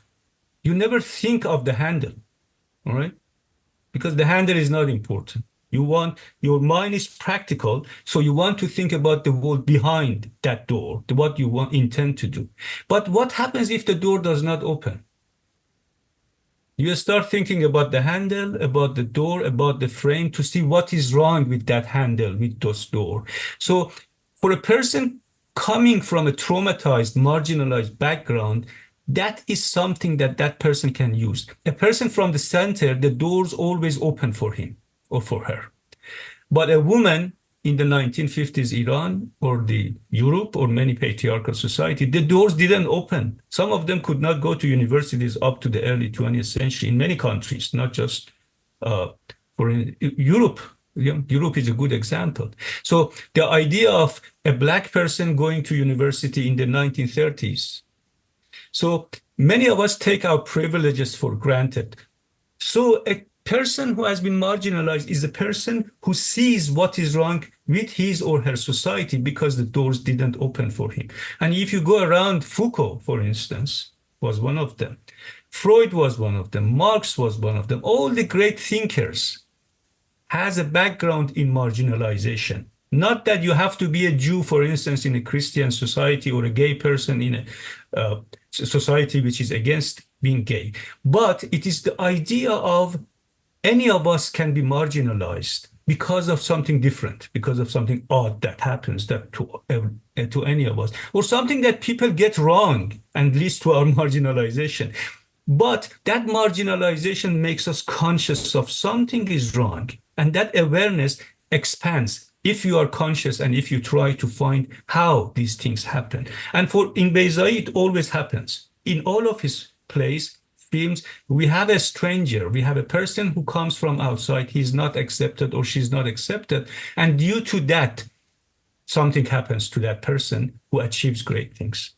You never think of the handle, all right? Because the handle is not important. Your mind is practical, so you want to think about the world behind that door, what you intend to do. But what happens if the door does not open? You start thinking about the handle, about the door, about the frame, to see what is wrong with that handle, with this door. So for a person coming from a traumatized, marginalized background, that is something that person can use. A person from the center, the door's always open for him or for her. But a woman in the 1950s Iran or the Europe or many patriarchal society, the doors didn't open. Some of them could not go to universities up to the early 20th century in many countries, not just for Europe. Europe is a good example. So the idea of a black person going to university in the 1930s. So many of us take our privileges for granted. So a person who has been marginalized is a person who sees what is wrong with his or her society because the doors didn't open for him. And if you go around, Foucault, for instance, was one of them. Freud was one of them. Marx was one of them. All the great thinkers has a background in marginalization. Not that you have to be a Jew, for instance, in a Christian society or a gay person in a society which is against being gay. But it is the idea of any of us can be marginalized because of something different, because of something odd that happens that to any of us, or something that people get wrong and leads to our marginalization. But that marginalization makes us conscious of something is wrong. And that awareness expands if you are conscious and if you try to find how these things happen. And in Beyzaie, it always happens. In all of his plays, films, we have a stranger, we have a person who comes from outside, he's not accepted or she's not accepted. And due to that, something happens to that person who achieves great things.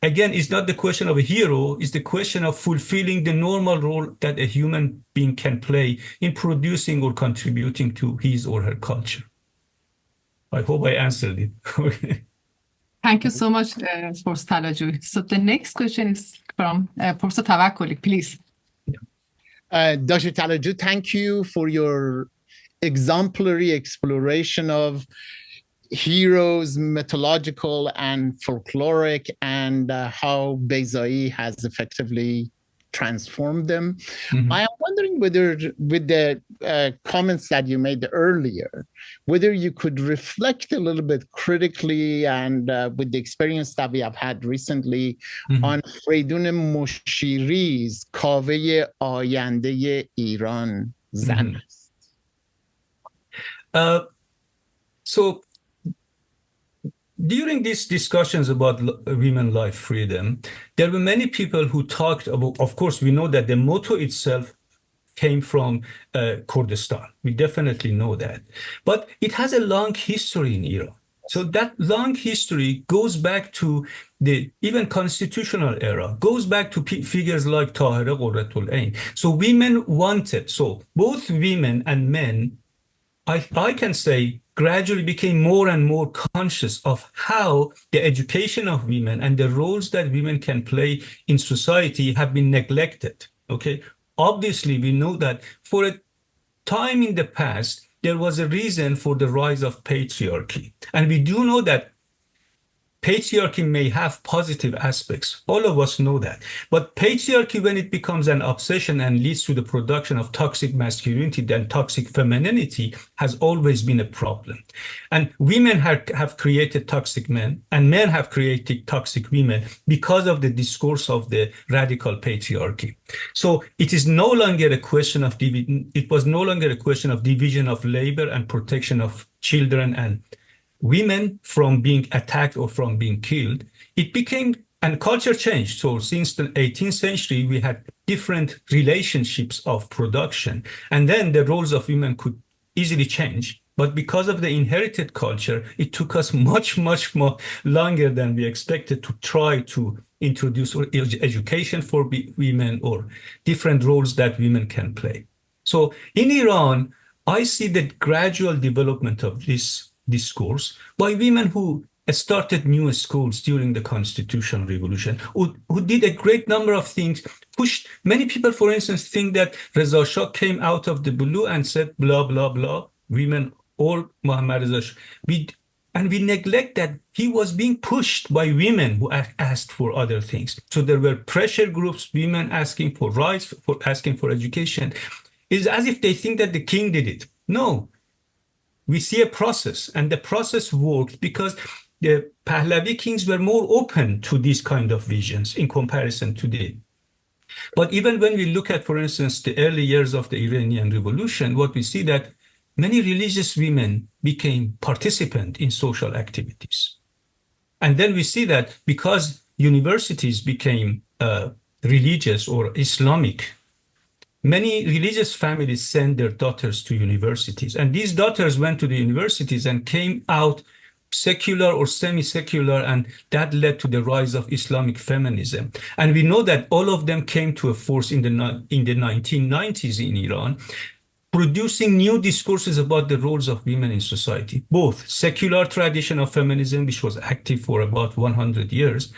Again, it's not the question of a hero, it's the question of fulfilling the normal role that a human being can play in producing or contributing to his or her culture. I hope I answered it.
Thank you so much, Professor Talajooy. So the next question is from Professor Tawakkoli, please.
Dr. Talajooy, thank you for your exemplary exploration of heroes, mythological and folkloric, and how Beyzaie has effectively transformed them. Mm-hmm. I am wondering whether, with the comments that you made earlier, whether you could reflect a little bit critically and with the experience that we have had recently on Freydun Moshiri's کاوه آینده ایران زن است.
So during these discussions about women life freedom, there were many people who talked about, of course, we know that the motto itself came from Kurdistan. We definitely know that. But it has a long history in Iran. So that long history goes back to the even constitutional era, goes back to figures like Tahireh Qurratul Ain. So women wanted, so both women and men, I can say, gradually became more and more conscious of how the education of women and the roles that women can play in society have been neglected. Okay, obviously we know that for a time in the past there was a reason for the rise of patriarchy, and we do know that patriarchy may have positive aspects. All of us know that. But patriarchy, when it becomes an obsession and leads to the production of toxic masculinity, then toxic femininity has always been a problem. And women have created toxic men, and men have created toxic women because of the discourse of the radical patriarchy. So it is no longer a question of it was no longer a question of division of labor and protection of children and women from being attacked or from being killed. It became, and culture changed. So since the 18th century, we had different relationships of production. And then the roles of women could easily change. But because of the inherited culture, it took us much, much more longer than we expected to try to introduce education for women or different roles that women can play. So in Iran, I see the gradual development of this discourse by women who started new schools during the constitutional revolution, who did a great number of things, pushed. Many people, for instance, think that Reza Shah came out of the blue and said, blah, blah, blah, women or Mohammad Reza Shah. We neglect that he was being pushed by women who asked for other things. So there were pressure groups, women asking for rights, for asking for education. It's as if they think that the king did it. No. We see a process, and the process worked because the Pahlavi kings were more open to these kind of visions in comparison today. But even when we look at, for instance, the early years of the Iranian Revolution, what we see that many religious women became participant in social activities. And then we see that because universities became religious or Islamic, many religious families sent their daughters to universities. And these daughters went to the universities and came out secular or semi-secular, and that led to the rise of Islamic feminism. And we know that all of them came to a force in the 1990s in Iran, producing new discourses about the roles of women in society, both secular tradition of feminism, which was active for about 100 years,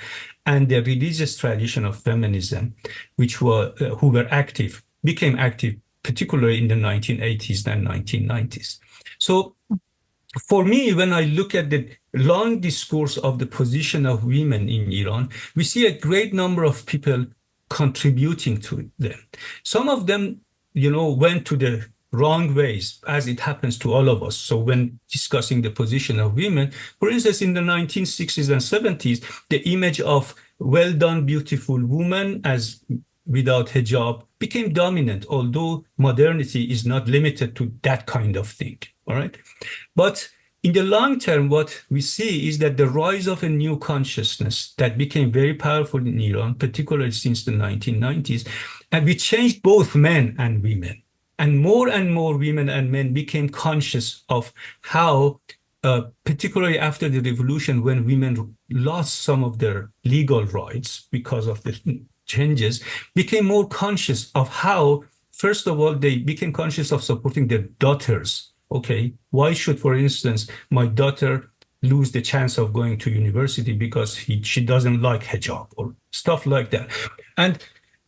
and the religious tradition of feminism, which were who were active, became active, particularly in the 1980s and 1990s. So for me, when I look at the long discourse of the position of women in Iran, we see a great number of people contributing to them. Some of them, went to the wrong ways, as it happens to all of us. So when discussing the position of women, for instance, in the 1960s and 70s, the image of well-done, beautiful woman as without hijab became dominant, although modernity is not limited to that kind of thing, all right? But in the long term, what we see is that the rise of a new consciousness that became very powerful in Iran, particularly since the 1990s, and we changed both men and women. And more women and men became conscious of how, particularly after the revolution, when women lost some of their legal rights because of the changes, became more conscious of how, first of all, they became conscious of supporting their daughters. Okay, why should, for instance, my daughter lose the chance of going to university because she doesn't like hijab or stuff like that? And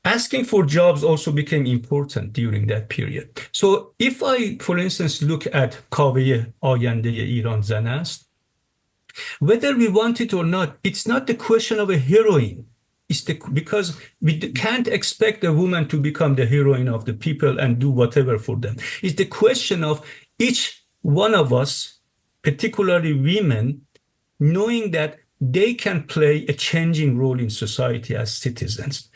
asking for jobs also became important during that period. So if I, for instance, look at Kaveh Ayande Iran Zan Ast, whether we want it or not, it's not the question of a heroine. Because we can't expect a woman to become the heroine of the people and do whatever for them. It's the question of each one of us, particularly women, knowing that they can play a changing role in society as citizens.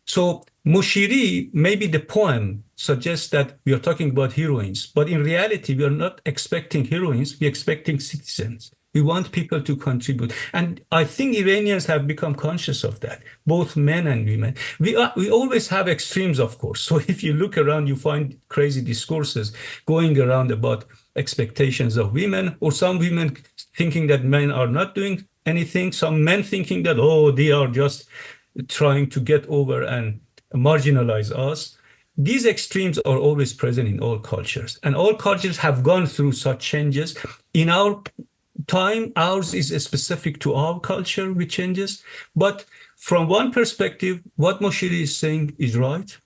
So Moshiri, maybe the poem suggests that we are talking about heroines, but in reality, we are not expecting heroines, we're expecting citizens. We want people to contribute. And I think Iranians have become conscious of that, both men and women. We always have extremes, of course. So if you look around, you find crazy discourses going around about expectations of women, or some women thinking that men are not doing anything, some men thinking that, oh, they are just trying to get over and marginalize us. These extremes are always present in all cultures, and all cultures have gone through such changes. In our time, ours is specific to our culture with changes. But from one perspective, what Moshiri is saying is right.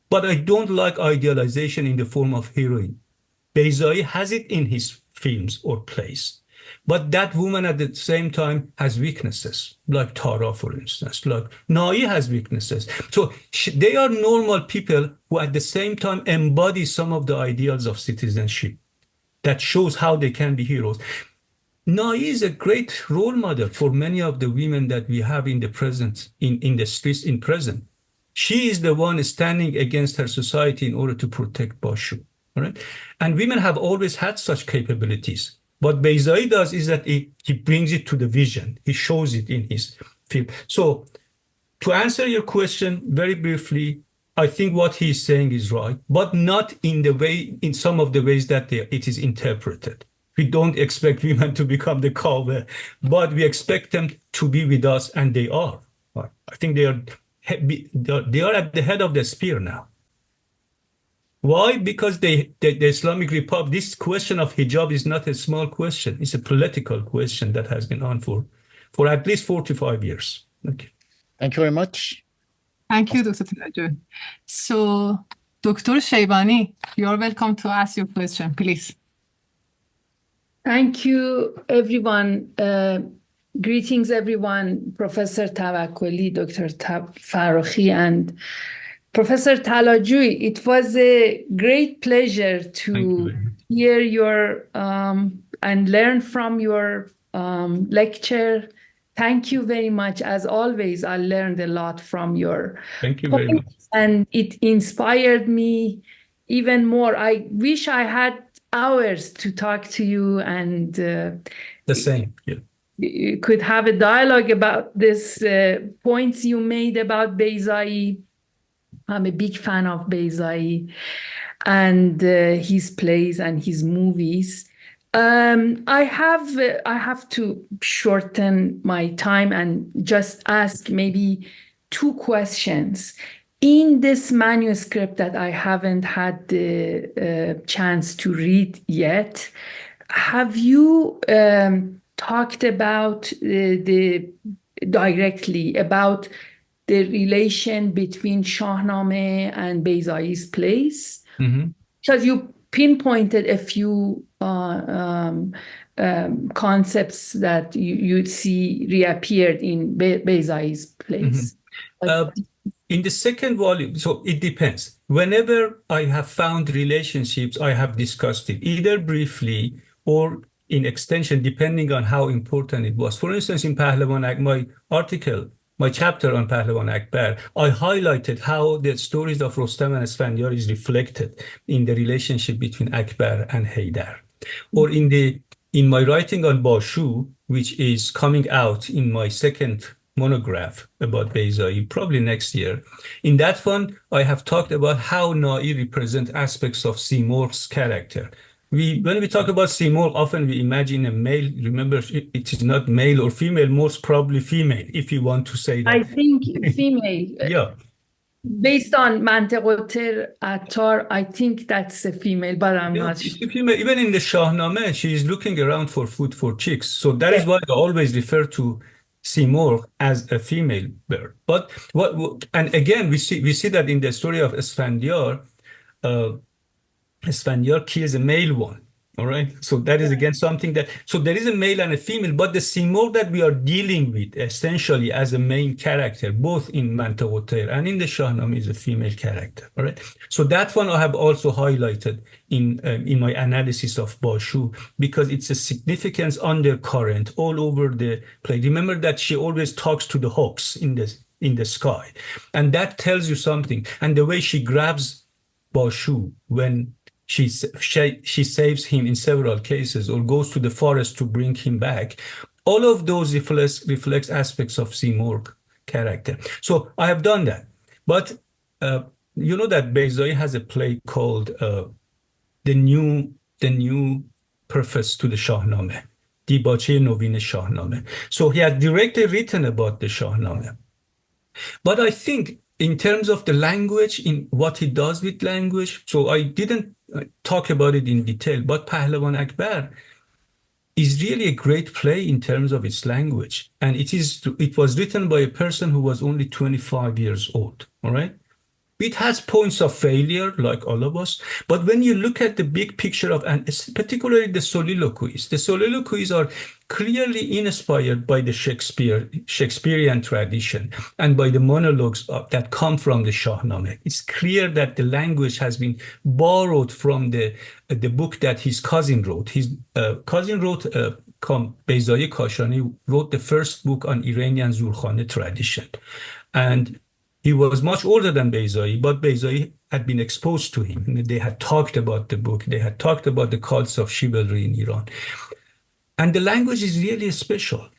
But I don't like idealization in the form of heroine. Beyzaie has it in his films or plays. But that woman at the same time has weaknesses, like Tara, for instance, like Nai has weaknesses. So they are normal people who at the same time embody some of the ideals of citizenship that shows how they can be heroes. Nai is a great role model for many of the women that we have in the present, in the streets in present. She is the one standing against her society in order to protect Bashu. All right? And women have always had such capabilities. What Beyzaie does is that he brings it to the vision. He shows it in his film. So to answer your question very briefly, I think what he's saying is right, but not in the way, in some of the ways that it is interpreted. We don't expect women to become the Kaveh, but we expect them to be with us, and they are. I think they are at the head of the spear now. Why? Because the Islamic Republic, this question of hijab is not a small question. It's a political question that has been on for at least 45 years. Okay.
Thank you very much.
Thank you, Dr. Talajooy. So, Dr. Shaybani, you are welcome to ask your question, please.
Thank you, everyone. Greetings, everyone. Professor Tawakkoli, Dr. Farokhi, and Professor Talajooy. It was a great pleasure to hear your and learn from your lecture. Thank you very much. As always, I learned a lot from your
Thank you very much.
And it inspired me even more. I wish I had hours to talk to you, and
The same. Yeah.
you could have a dialogue about this points you made about Beyzaie. I'm a big fan of Beyzaie and his plays and his movies. I have to shorten my time and just ask maybe two questions. In this manuscript that I haven't had the chance to read yet, have you talked about directly about the relation between Shahnameh and Beyzaie's plays? Because you pinpointed a few concepts that you see reappeared in Beyzaie's plays.
In the second volume, so it depends. Whenever I have found relationships, I have discussed it either briefly or in extension, depending on how important it was. For instance, in Pahlavan Akbar, my chapter on Pahlavan Akbar, I highlighted how the stories of Rostam and Esfandiar is reflected in the relationship between Akbar and Haydar. Or in my writing on Bashu, which is coming out in my second monograph about Beyzaie, probably next year. In that one, I have talked about how Nai represents aspects of Simorgh's character. When we talk about Simorgh, often we imagine a male. Remember, it is not male or female, most probably female, if you want to say that.
I think female.
Yeah.
Based on Manteqoter Attar, I think that's a female, but I'm not sure.
Female. Even in the Shahnameh, she is looking around for food for chicks. So that is why I always refer to Simorgh as a female bird. But and again, we see that in the story of Esfandiar, Esfandiar kills a male one. All right. So that is again something so there is a male and a female, but the Simorgh that we are dealing with essentially as a main character, both in Manteqoter and in the Shahnameh, is a female character. All right. So that one I have also highlighted in my analysis of Bashu, because it's a significance undercurrent all over the play. Remember that she always talks to the hawks in the sky, and that tells you something. And the way she grabs Bashu when she saves him in several cases, or goes to the forest to bring him back. All of those reflects aspects of Simorgh character. So I have done that. But you know that Beyzaie has a play called the new preface to the Shahnameh, Dibache Novin Shahnameh. So he has directly written about the Shahnameh. But I think in terms of the language, in what he does with language, so I didn't talk about it in detail, but Pahlavan Akbar is really a great play in terms of its language. And it was written by a person who was only 25 years old, all right? It has points of failure, like all of us. But when you look at the big picture and particularly the soliloquies are clearly inspired by the Shakespearean tradition and by the monologues that come from the Shahnameh. It's clear that the language has been borrowed from the book that his cousin wrote. His cousin wrote, Beyzaie Kashani wrote the first book on Iranian Zulkhane tradition. And he was much older than Beyzaie, but Beyzaie had been exposed to him. They had talked about the book. They had talked about the cults of chivalry in Iran. And the language is really special.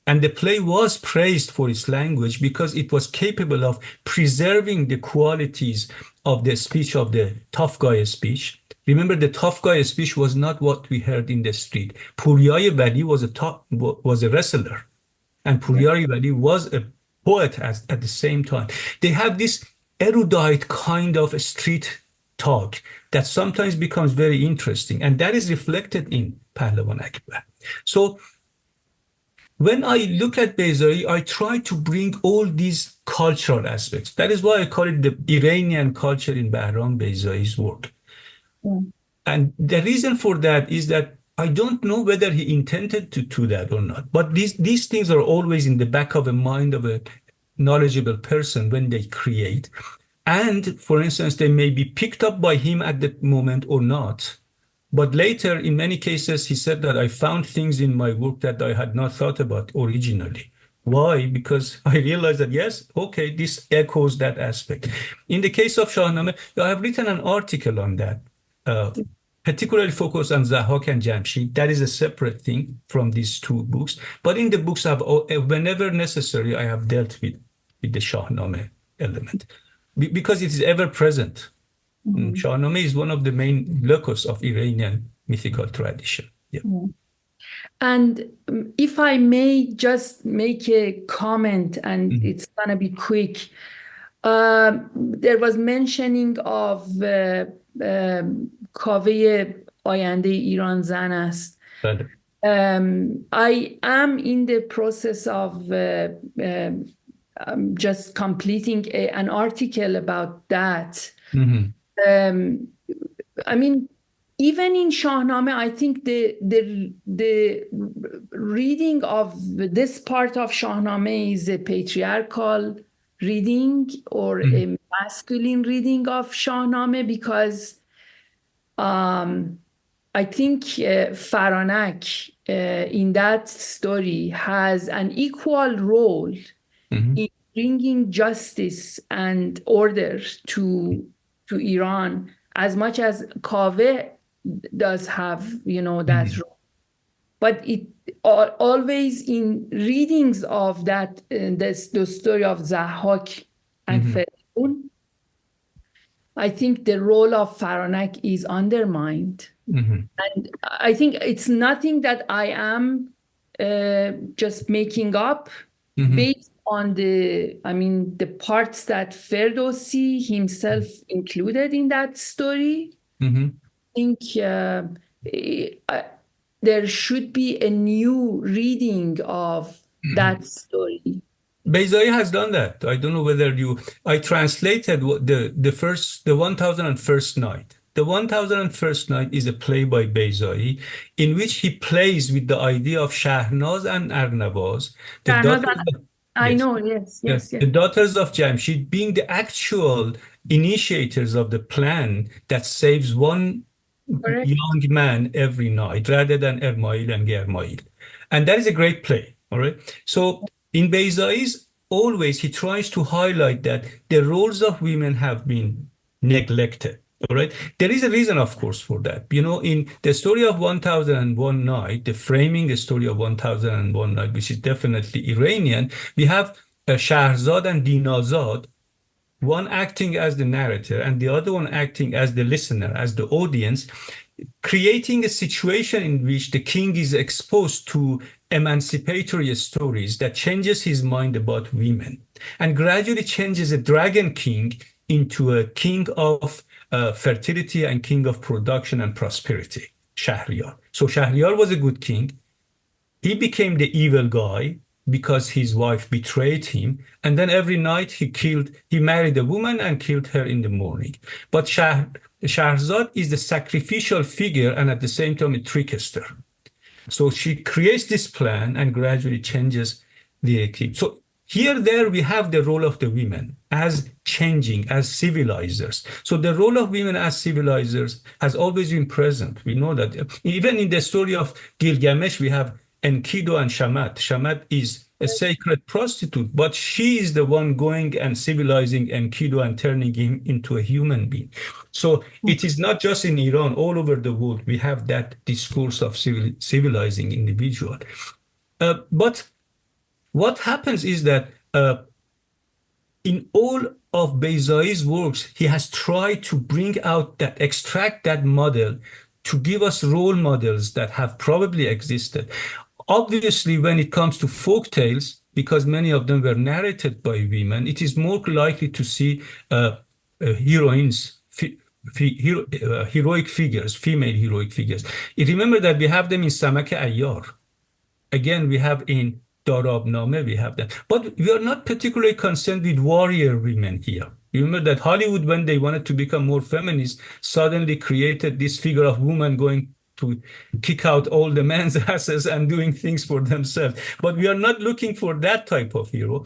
And the play was praised for its language because it was capable of preserving the qualities of the speech, of the tough guy speech. Remember, the tough guy speech was not what we heard in the street. Puriya Vali was a wrestler, and Puriya Vali was a poet at the same time. They have this erudite kind of a street talk that sometimes becomes very interesting, and that is reflected in Pahlavan Akbar. So when I look at Beyzaie, I try to bring all these cultural aspects. That is why I call it the Iranian culture in Bahram Beyzaie's work. And the reason for that is that I don't know whether he intended to do that or not, but these things are always in the back of the mind of a knowledgeable person when they create. And for instance, they may be picked up by him at the moment or not. But later, in many cases, he said that I found things in my work that I had not thought about originally. Why? Because I realized that, yes, okay, this echoes that aspect. In the case of Shahnameh, I have written an article on that. particularly focus on Zahak and Jamshid. That is a separate thing from these two books. But in the books, whenever necessary, I have dealt with the Shahnameh element because it is ever present. Shahnameh is one of the main locus of Iranian mythical tradition. Yeah.
And if I may just make a comment, and it's going to be quick. There was mentioning of کاوه آینده ایران زن است. I am in the process of just completing an article about that. I mean, even in Shahnameh, I think the reading of this part of Shahnameh is a patriarchal reading or a masculine reading of Shahnameh, because I think Faranak in that story has an equal role in bringing justice and order to Iran as much as Kaveh does have, that role. But it always in readings of that, the story of Zahak and Feraun, I think the role of Faranak is undermined. And I think it's nothing that I am just making up based on the parts that Ferdowsi himself included in that story. I think there should be a new reading of that story.
Beyzaie has done that. I don't know whether I translated the 1001st Night. The 1001st Night is a play by Beyzaie in which he plays with the idea of Shahnaz and Arnavaz, the daughters of Jamshid being the actual initiators of the plan that saves one young man every night rather than Ermail and Germail. And that is a great play. All right. So in Beyzaie's, always he tries to highlight that the roles of women have been neglected. All right. There is a reason, of course, for that. In the story of 1001 Night, the framing the story of 1001 Night, which is definitely Iranian, we have Shahrzad and Dinazad, one acting as the narrator and the other one acting as the listener, as the audience, creating a situation in which the king is exposed to emancipatory stories that changes his mind about women and gradually changes a dragon king into a king of fertility and king of production and prosperity, Shahryar. So Shahryar was a good king. He became the evil guy because his wife betrayed him. And then every night he married a woman and killed her in the morning. But Shahrzad is the sacrificial figure and at the same time a trickster. So she creates this plan and gradually changes the eclipse. So there we have the role of the women as changing, as civilizers. So the role of women as civilizers has always been present. We know that. Even in the story of Gilgamesh, we have Enkidu and Shamat. Shamat is a sacred prostitute, but she is the one going and civilizing Enkidu and turning him into a human being. So it is not just in Iran, all over the world, we have that discourse of civilizing individual. But what happens is that in all of Beyzaie's works, he has tried to bring out that, extract that model to give us role models that have probably existed. Obviously, when it comes to folk tales, because many of them were narrated by women, it is more likely to see heroines, heroic figures, female heroic figures. You remember that we have them in Samak Ayyar. Again, we have in Darabnameh, we have that. But we are not particularly concerned with warrior women here. You remember that Hollywood, when they wanted to become more feminist, suddenly created this figure of woman going to kick out all the men's asses and doing things for themselves. But we are not looking for that type of hero.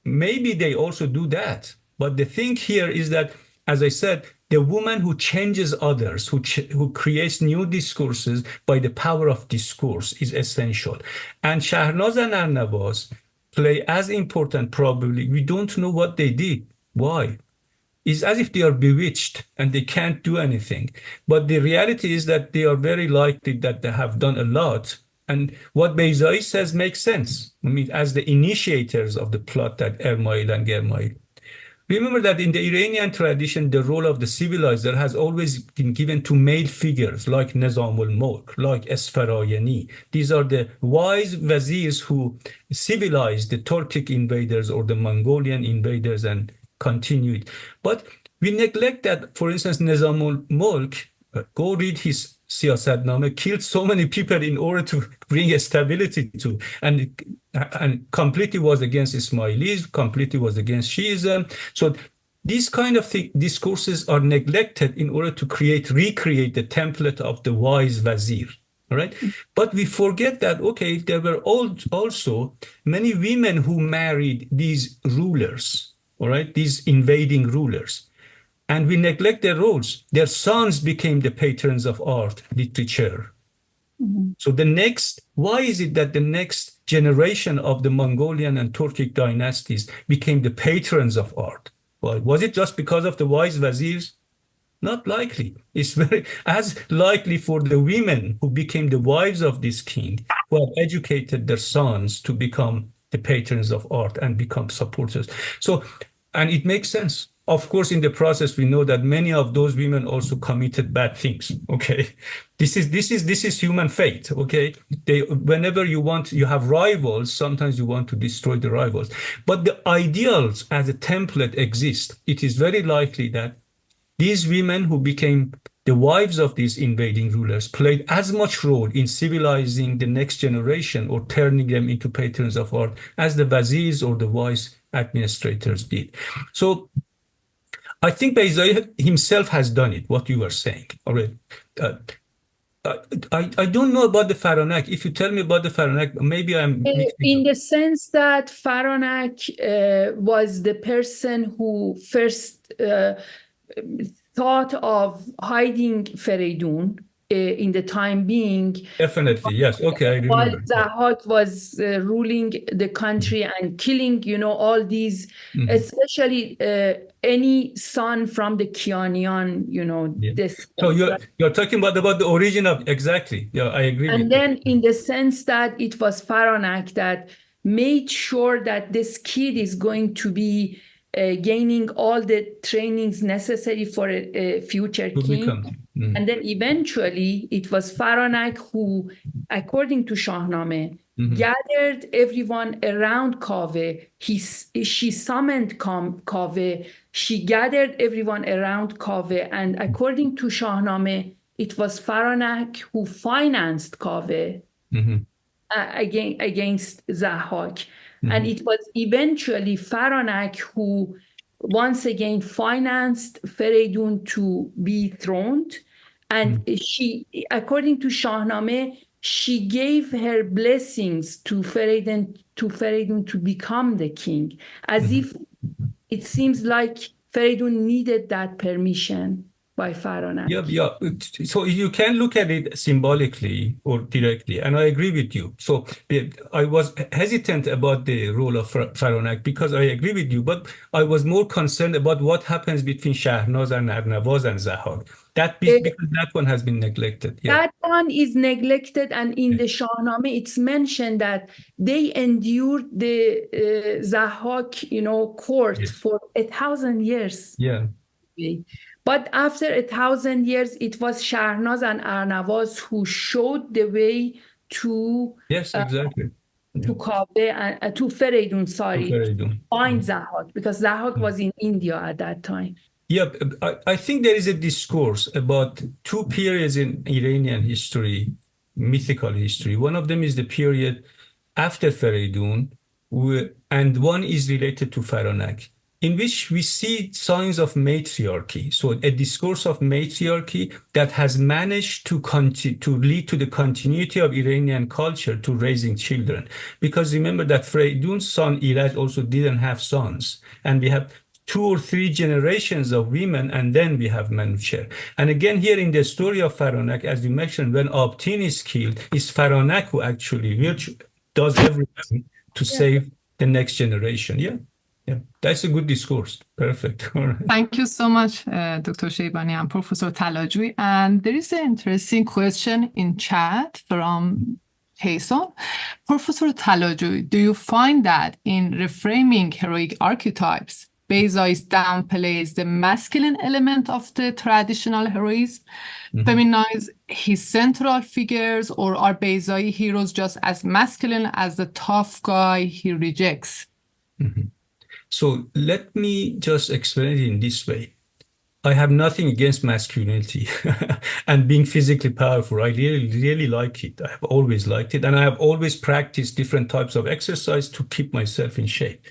Maybe they also do that. But the thing here is that, as I said, the woman who changes others, who creates new discourses by the power of discourse is essential. And Shahnaz and Arnavaz play as important, probably. We don't know what they did. Why? it's as if they are bewitched and they can't do anything. But the reality is that they are very likely that they have done a lot. And what Beyzaie says makes sense. I mean, as the initiators of the plot that Ermail and Germail. Remember that in the Iranian tradition, the role of the civilizer has always been given to male figures like Nizamul Mulk, like Esfarayani. These are the wise wazirs who civilized the Turkic invaders or the Mongolian invaders and continued. But we neglect that, for instance, Nizamul Mulk, go read his Siyasadnameh, killed so many people in order to bring a stability to, and completely was against Ismailis, completely was against Shiism. So these kind of discourses are neglected in order to recreate the template of the wise wazir. All right. But we forget that, okay, there were also many women who married these rulers, all right, these invading rulers. And we neglect their roles. Their sons became the patrons of art, literature. Mm-hmm. So why is it that the next generation of the Mongolian and Turkic dynasties became the patrons of art? Well, was it just because of the wise wazirs? Not likely. It's very as likely for the women who became the wives of this king, who have educated their sons to become the patrons of art and become supporters. So, and it makes sense. Of course, in the process, we know that many of those women also committed bad things. Okay, this is human fate. Okay, whenever you have rivals, sometimes you want to destroy the rivals. But the ideals as a template exist. It is very likely that these women who became the wives of these invading rulers played as much role in civilizing the next generation or turning them into patrons of art as the wazirs or the wise administrators did. So I think Beyzaie himself has done it, what you were saying already. I don't know about the Faranak. If you tell me about the Faranak, maybe I'm...
In the sense that Faranak was the person who first thought of hiding Fereydun in the time being.
Definitely, yes. Okay, I remember.
While Zahak was ruling the country and killing, all these, especially any son from the Kianian, this.
So you're talking about the origin of, exactly. Yeah, I agree.
And then in the sense that it was Faranak that made sure that this kid is going to be gaining all the trainings necessary for a future king. And then eventually it was Faranak who, according to Shahnameh, gathered everyone around Kaveh. She summoned Kaveh. She gathered everyone around Kaveh. And according to Shahnameh, it was Faranak who financed Kaveh against Zahak. And it was eventually Faranak who once again financed Fereydun to be throned. And she, according to Shahnameh, she gave her blessings to Fereydun to become the king, as if it seems like Fereydun needed that permission by Faranak.
Yeah. So you can look at it symbolically or directly, and I agree with you. So I was hesitant about the role of Faranak because I agree with you, but I was more concerned about what happens between Shahnaz and Arnavaz and Zahak. Because that one has been neglected. Yeah.
That one is neglected, and in the Shahnameh, it's mentioned that they endured the Zahak, court for 1,000 years.
Yeah.
But after 1,000 years, it was Shahnaz and Arnavaz who showed the way to
exactly.
To Kaveh and to Fereydun, to find Zahak, because Zahak was in India at that time.
Yeah, I think there is a discourse about two periods in Iranian history, mythical history. One of them is the period after Fereydun, and one is related to Faranak, in which we see signs of matriarchy. So a discourse of matriarchy that has managed to lead to the continuity of Iranian culture to raising children. Because remember that Fereydun's son Iraj also didn't have sons. And we have 2 or 3 generations of women, and then we have Manucher. And again, here in the story of Faranak, as you mentioned, when Abtin is killed, it's Faranak who actually does everything to save the next generation. Yeah. Yeah, that's a good discourse. Perfect. All right.
Thank you so much, Dr. Sheibani and Professor Talajooy. And there is an interesting question in chat from Jason. Professor Talajooy, do you find that in reframing heroic archetypes, Beyzaie downplays the masculine element of the traditional heroism, feminize his central figures, or are Beyzaie heroes just as masculine as the tough guy he rejects?
So let me just explain it in this way. I have nothing against masculinity and being physically powerful. I really like it. I have always liked it. And I have always practiced different types of exercise to keep myself in shape.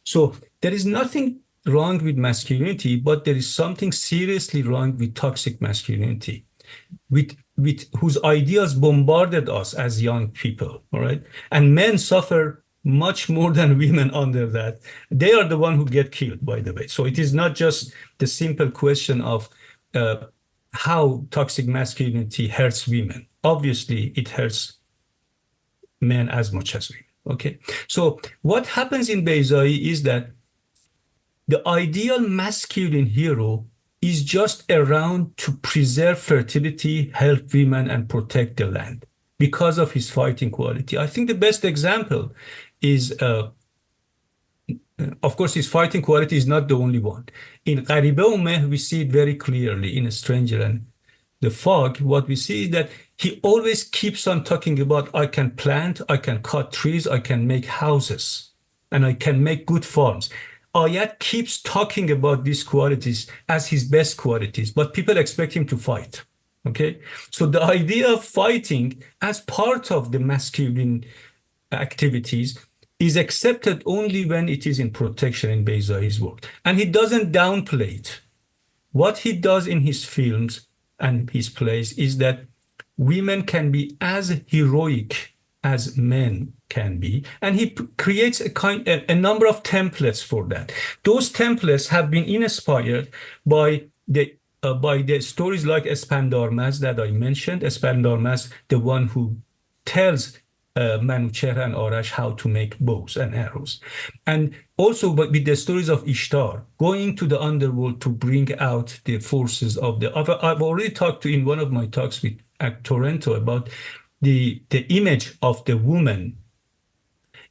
So there is nothing wrong with masculinity, but there is something seriously wrong with toxic masculinity, with whose ideas bombarded us as young people, all right? And men suffer much more than women under that. They are the one who get killed, by the way. So it is not just the simple question of how toxic masculinity hurts women. Obviously, it hurts men as much as women, okay? So what happens in Beyzaie is that the ideal masculine hero is just around to preserve fertility, help women, and protect the land because of his fighting quality. I think the best example is, of course, his fighting quality is not the only one. In Gharibe u Meh, we see it very clearly in A Stranger and the Fog. What we see is that he always keeps on talking about, I can plant, I can cut trees, I can make houses, and I can make good farms. Ayat keeps talking about these qualities as his best qualities, but people expect him to fight, okay? So the idea of fighting as part of the masculine activities is accepted only when it is in protection in Beyzaie's work. And he doesn't downplay it. What he does in his films and his plays is that women can be as heroic as men can be, and he creates a number of templates for that. Those templates have been inspired by the stories like Espandarmaz that I mentioned. Espandarmaz, the one who tells Manuchehra and Arash how to make bows and arrows. And also with the stories of Ishtar, going to the underworld to bring out the forces of the... I've already talked in one of my talks at Toronto about the image of the woman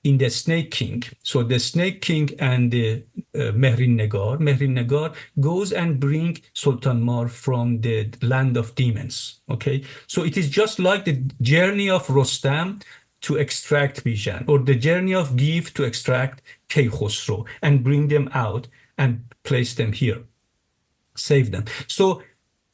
in the Snake King. So the Snake King and the Mehrin Negar goes and bring Sultan Mar from the land of demons, okay? So it is just like the journey of Rostam to extract Bijan, or the journey of Giv to extract Keikhosro and bring them out and place them here, save them. So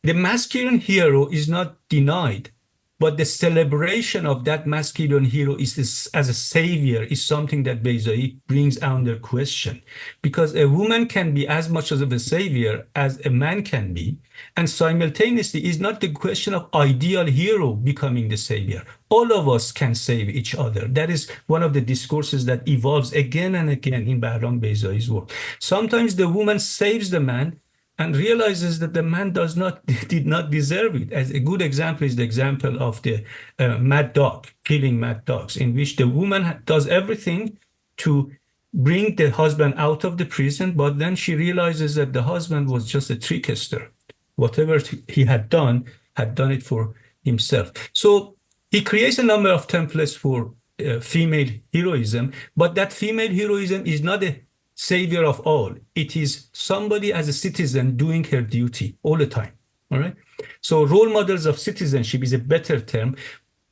the masculine hero is not denied, but the celebration of that masculine hero as a savior is something that Beyzaie brings under question, because a woman can be as much of a savior as a man can be, and simultaneously is not the question of ideal hero becoming the savior. All of us can save each other. That is one of the discourses that evolves again and again in Bahram Beyzaie's work. Sometimes the woman saves the man and realizes that the man did not deserve it. As a good example is the example of the mad dog, killing mad dogs, in which the woman does everything to bring the husband out of the prison, but then she realizes that the husband was just a trickster. Whatever he had done it for himself. So he creates a number of templates for female heroism, but that female heroism is not a savior of all. It is somebody as a citizen doing her duty all the time, all right? So role models of citizenship is a better term,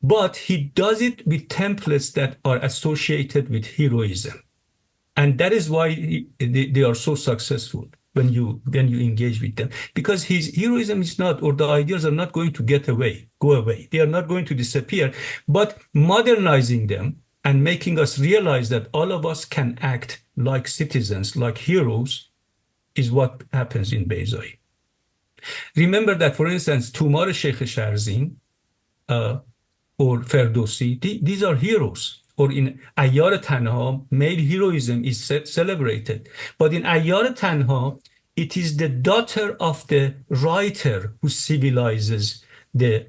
but he does it with templates that are associated with heroism. And that is why they are so successful when you engage with them, because his heroism is not, or the ideas are not going to go away. They are not going to disappear, but modernizing them and making us realize that all of us can act like citizens, like heroes, is what happens in Beyzaie. Remember that, for instance, Tumar Sheikh Sharzin or Ferdowsi, these are heroes. Or in Ayyar Tanha, male heroism is celebrated. But in Ayyar Tanha, it is the daughter of the writer who civilizes the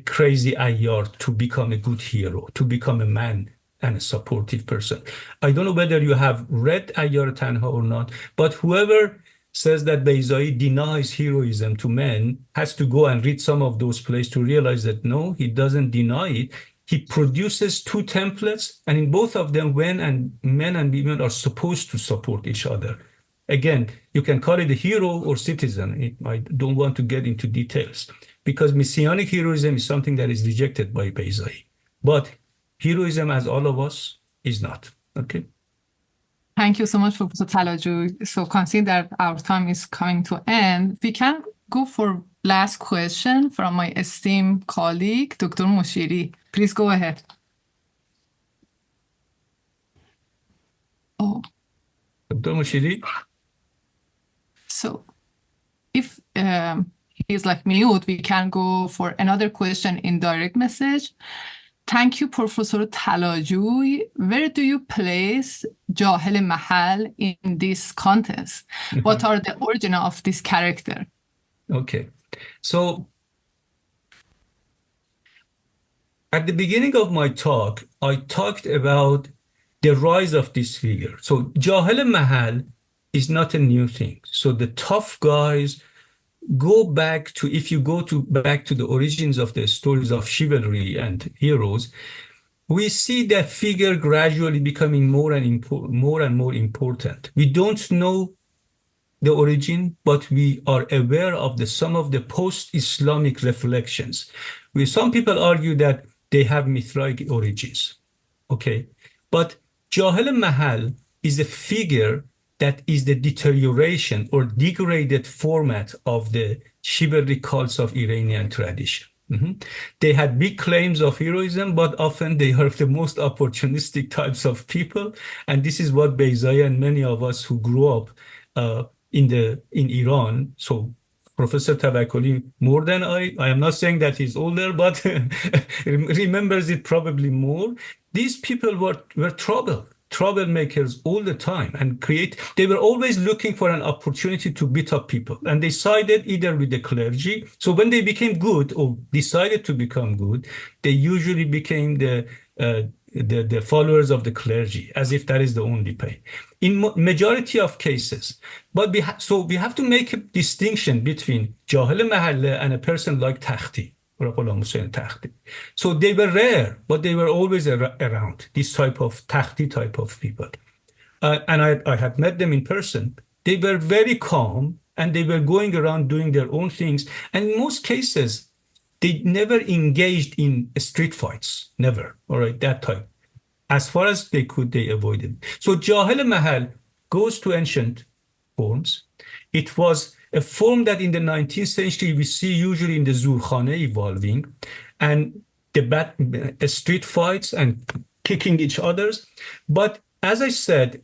crazy Ayyar to become a good hero, to become a man and a supportive person. I don't know whether you have read Ayyar Tanha or not, but whoever says that Beyzaie denies heroism to men has to go and read some of those plays to realize that no, he doesn't deny it. He produces two templates, and in both of them, men and women are supposed to support each other. Again, you can call it a hero or citizen. I don't want to get into details, because messianic heroism is something that is rejected by Beyzaie. But heroism, as all of us, is not. Okay.
Thank you so much, Professor Talajooy. So considering that our time is coming to end, we can go for last question from my esteemed colleague, Dr. Moshiri. Please go ahead. Oh.
Dr. Moshiri?
So if he's like mute, we can go for another question in direct message. Thank you, Professor Talajooy. Where do you place Jahel Mahal in this context? What are the origin of this character?
Okay. So at the beginning of my talk, I talked about the rise of this figure. So Jahel Mahal is not a new thing. So the tough guys go back to, if you go back to the origins of the stories of chivalry and heroes, we see that figure gradually becoming more and more important. We don't know the origin, but we are aware of some of the post-Islamic reflections. Some people argue that they have Mithraistic origins. Okay, but Jahel Mahal is a figure that is the deterioration or degraded format of the chivalry cults of Iranian tradition. They had big claims of heroism, but often they are the most opportunistic types of people. And this is what Beyzaie and many of us who grew up in Iran, so Professor Tawakkoli, more than I am not saying that he's older, but remembers it probably more. These people were troublemakers all the time, and they were always looking for an opportunity to beat up people, and they sided either with the clergy. So when they became good or decided to become good, they usually became the followers of the clergy, as if that is the only way in majority of cases. But we have to make a distinction between Jahel Mahal and a person like Takhti. So they were rare, but they were always around, this type of Takhti type of people. And I had met them in person. They were very calm, and they were going around doing their own things. And in most cases, they never engaged in street fights, never, all right, that type. As far as they could, they avoided. So Jahel Mahal goes to ancient forms. It was a form that in the 19th century we see usually in the Zurkhane evolving, and the street fights and kicking each others. But as I said,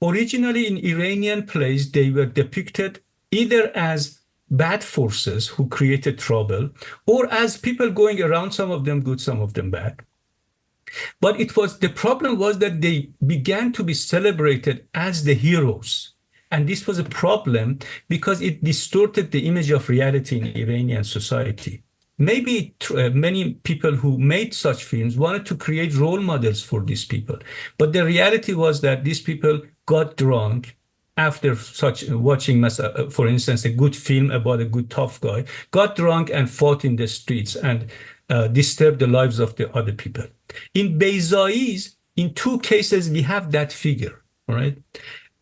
originally in Iranian plays, they were depicted either as bad forces who created trouble, or as people going around, some of them good, some of them bad. But the problem was that they began to be celebrated as the heroes. And this was a problem because it distorted the image of reality in Iranian society. Maybe many people who made such films wanted to create role models for these people. But the reality was that these people got drunk after watching, for instance, a good film about a good tough guy, got drunk and fought in the streets and disturbed the lives of the other people. In Beyzaie's, in two cases, we have that figure, all right?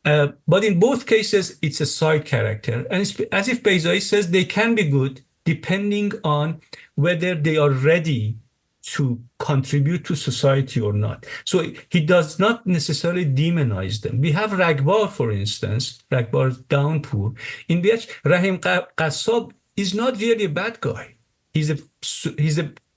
But in both cases, it's a side character. And it's as if Beyzaie says they can be good depending on whether they are ready to contribute to society or not. So he does not necessarily demonize them. We have Ragbar, for instance, Ragbar's Downpour, in which Rahim Qassab is not really a bad guy. He's a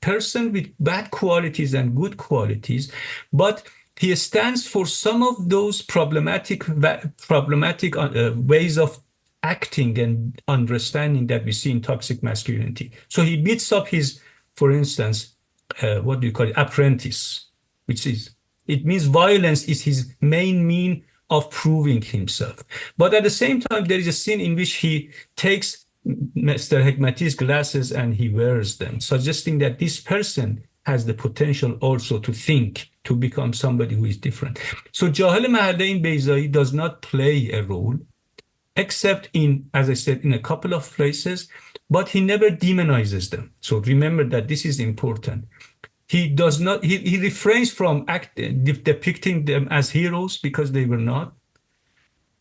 person with bad qualities and good qualities, but he stands for some of those problematic ways of acting and understanding that we see in toxic masculinity. So he beats up his, for instance, apprentice, it means violence is his main mean of proving himself. But at the same time, there is a scene in which he takes Mr. Hekmati's glasses and he wears them, suggesting that this person has the potential also to think, to become somebody who is different. So Jahel Mahalle in Beyzaie does not play a role, except in, as I said, in a couple of places, but he never demonizes them. So remember that this is important. He does not, he refrains from depicting them as heroes because they were not.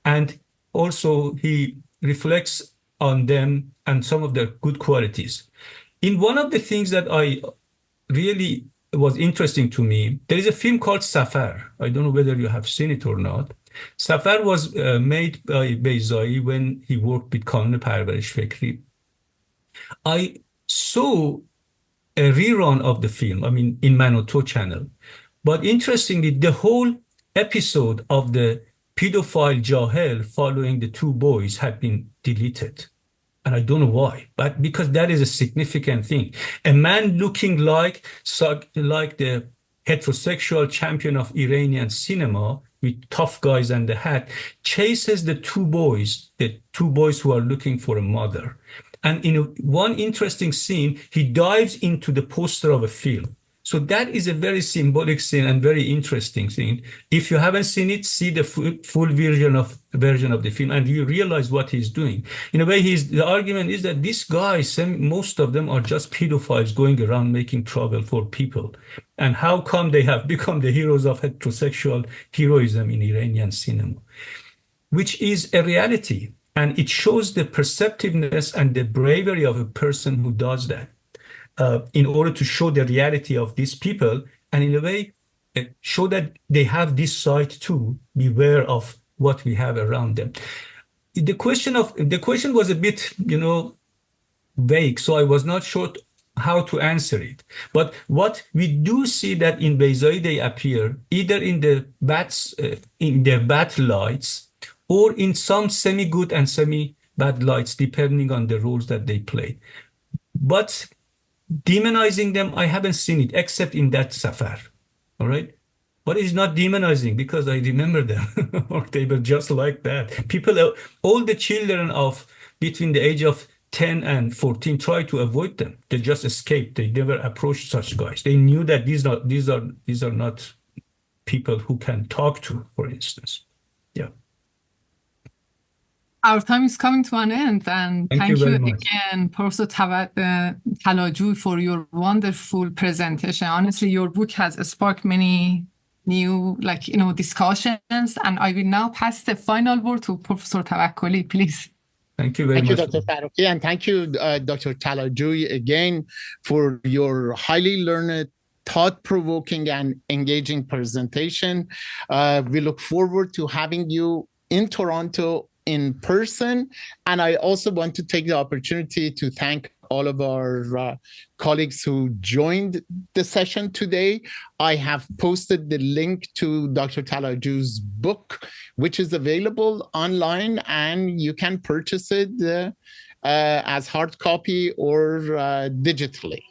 And also he reflects on them and some of their good qualities. In one of the things that I really was interesting to me, there is a film called Safar. I don't know whether you have seen it or not. Safar was made by Beyzaie when he worked with Kanun Parvarish Fikri. I saw a rerun of the film, I mean, in Manoto channel. But interestingly, the whole episode of the pedophile Jahel following the two boys had been deleted. And I don't know why, but because that is a significant thing. A man looking like the heterosexual champion of Iranian cinema with tough guys and the hat, chases the two boys who are looking for a mother. And in one interesting scene, he dives into the poster of a film. So that is a very symbolic scene and very interesting scene. If you haven't seen it, see the full version of the film, and you realize what he's doing. In a way, the argument is that these guys, most of them are just pedophiles going around making trouble for people. And how come they have become the heroes of heterosexual heroism in Iranian cinema, which is a reality. And it shows the perceptiveness and the bravery of a person who does that. In order to show the reality of these people, and in a way, show that they have this side too, beware of what we have around them. The question was a bit, vague, so I was not sure how to answer it. But what we do see that in Beyzaie they appear either in their bad lights or in some semi-good and semi-bad lights, depending on the roles that they play. But demonizing them, I haven't seen it except in that Safar, all right? But it's not demonizing because I remember them, or they were just like that. People, all the children of between the age of 10 and 14 try to avoid them. They just escaped. They never approached such guys. They knew that these are not people who can talk to, for instance. Yeah.
Our time is coming to an end, and thank you
very much
again, Professor Talajooy, for your wonderful presentation. Honestly, your book has sparked many new, discussions, and I will now pass the final word to Professor Tawakkoli, please.
Thank you very much.
Thank you, Dr. Farokhi, and thank you, Dr. Talajooy, again for your highly learned, thought-provoking, and engaging presentation. We look forward to having you in Toronto in person. And I also want to take the opportunity to thank all of our colleagues who joined the session today. I have posted the link to Dr. Talajooy's book, which is available online, and you can purchase it as hard copy or digitally.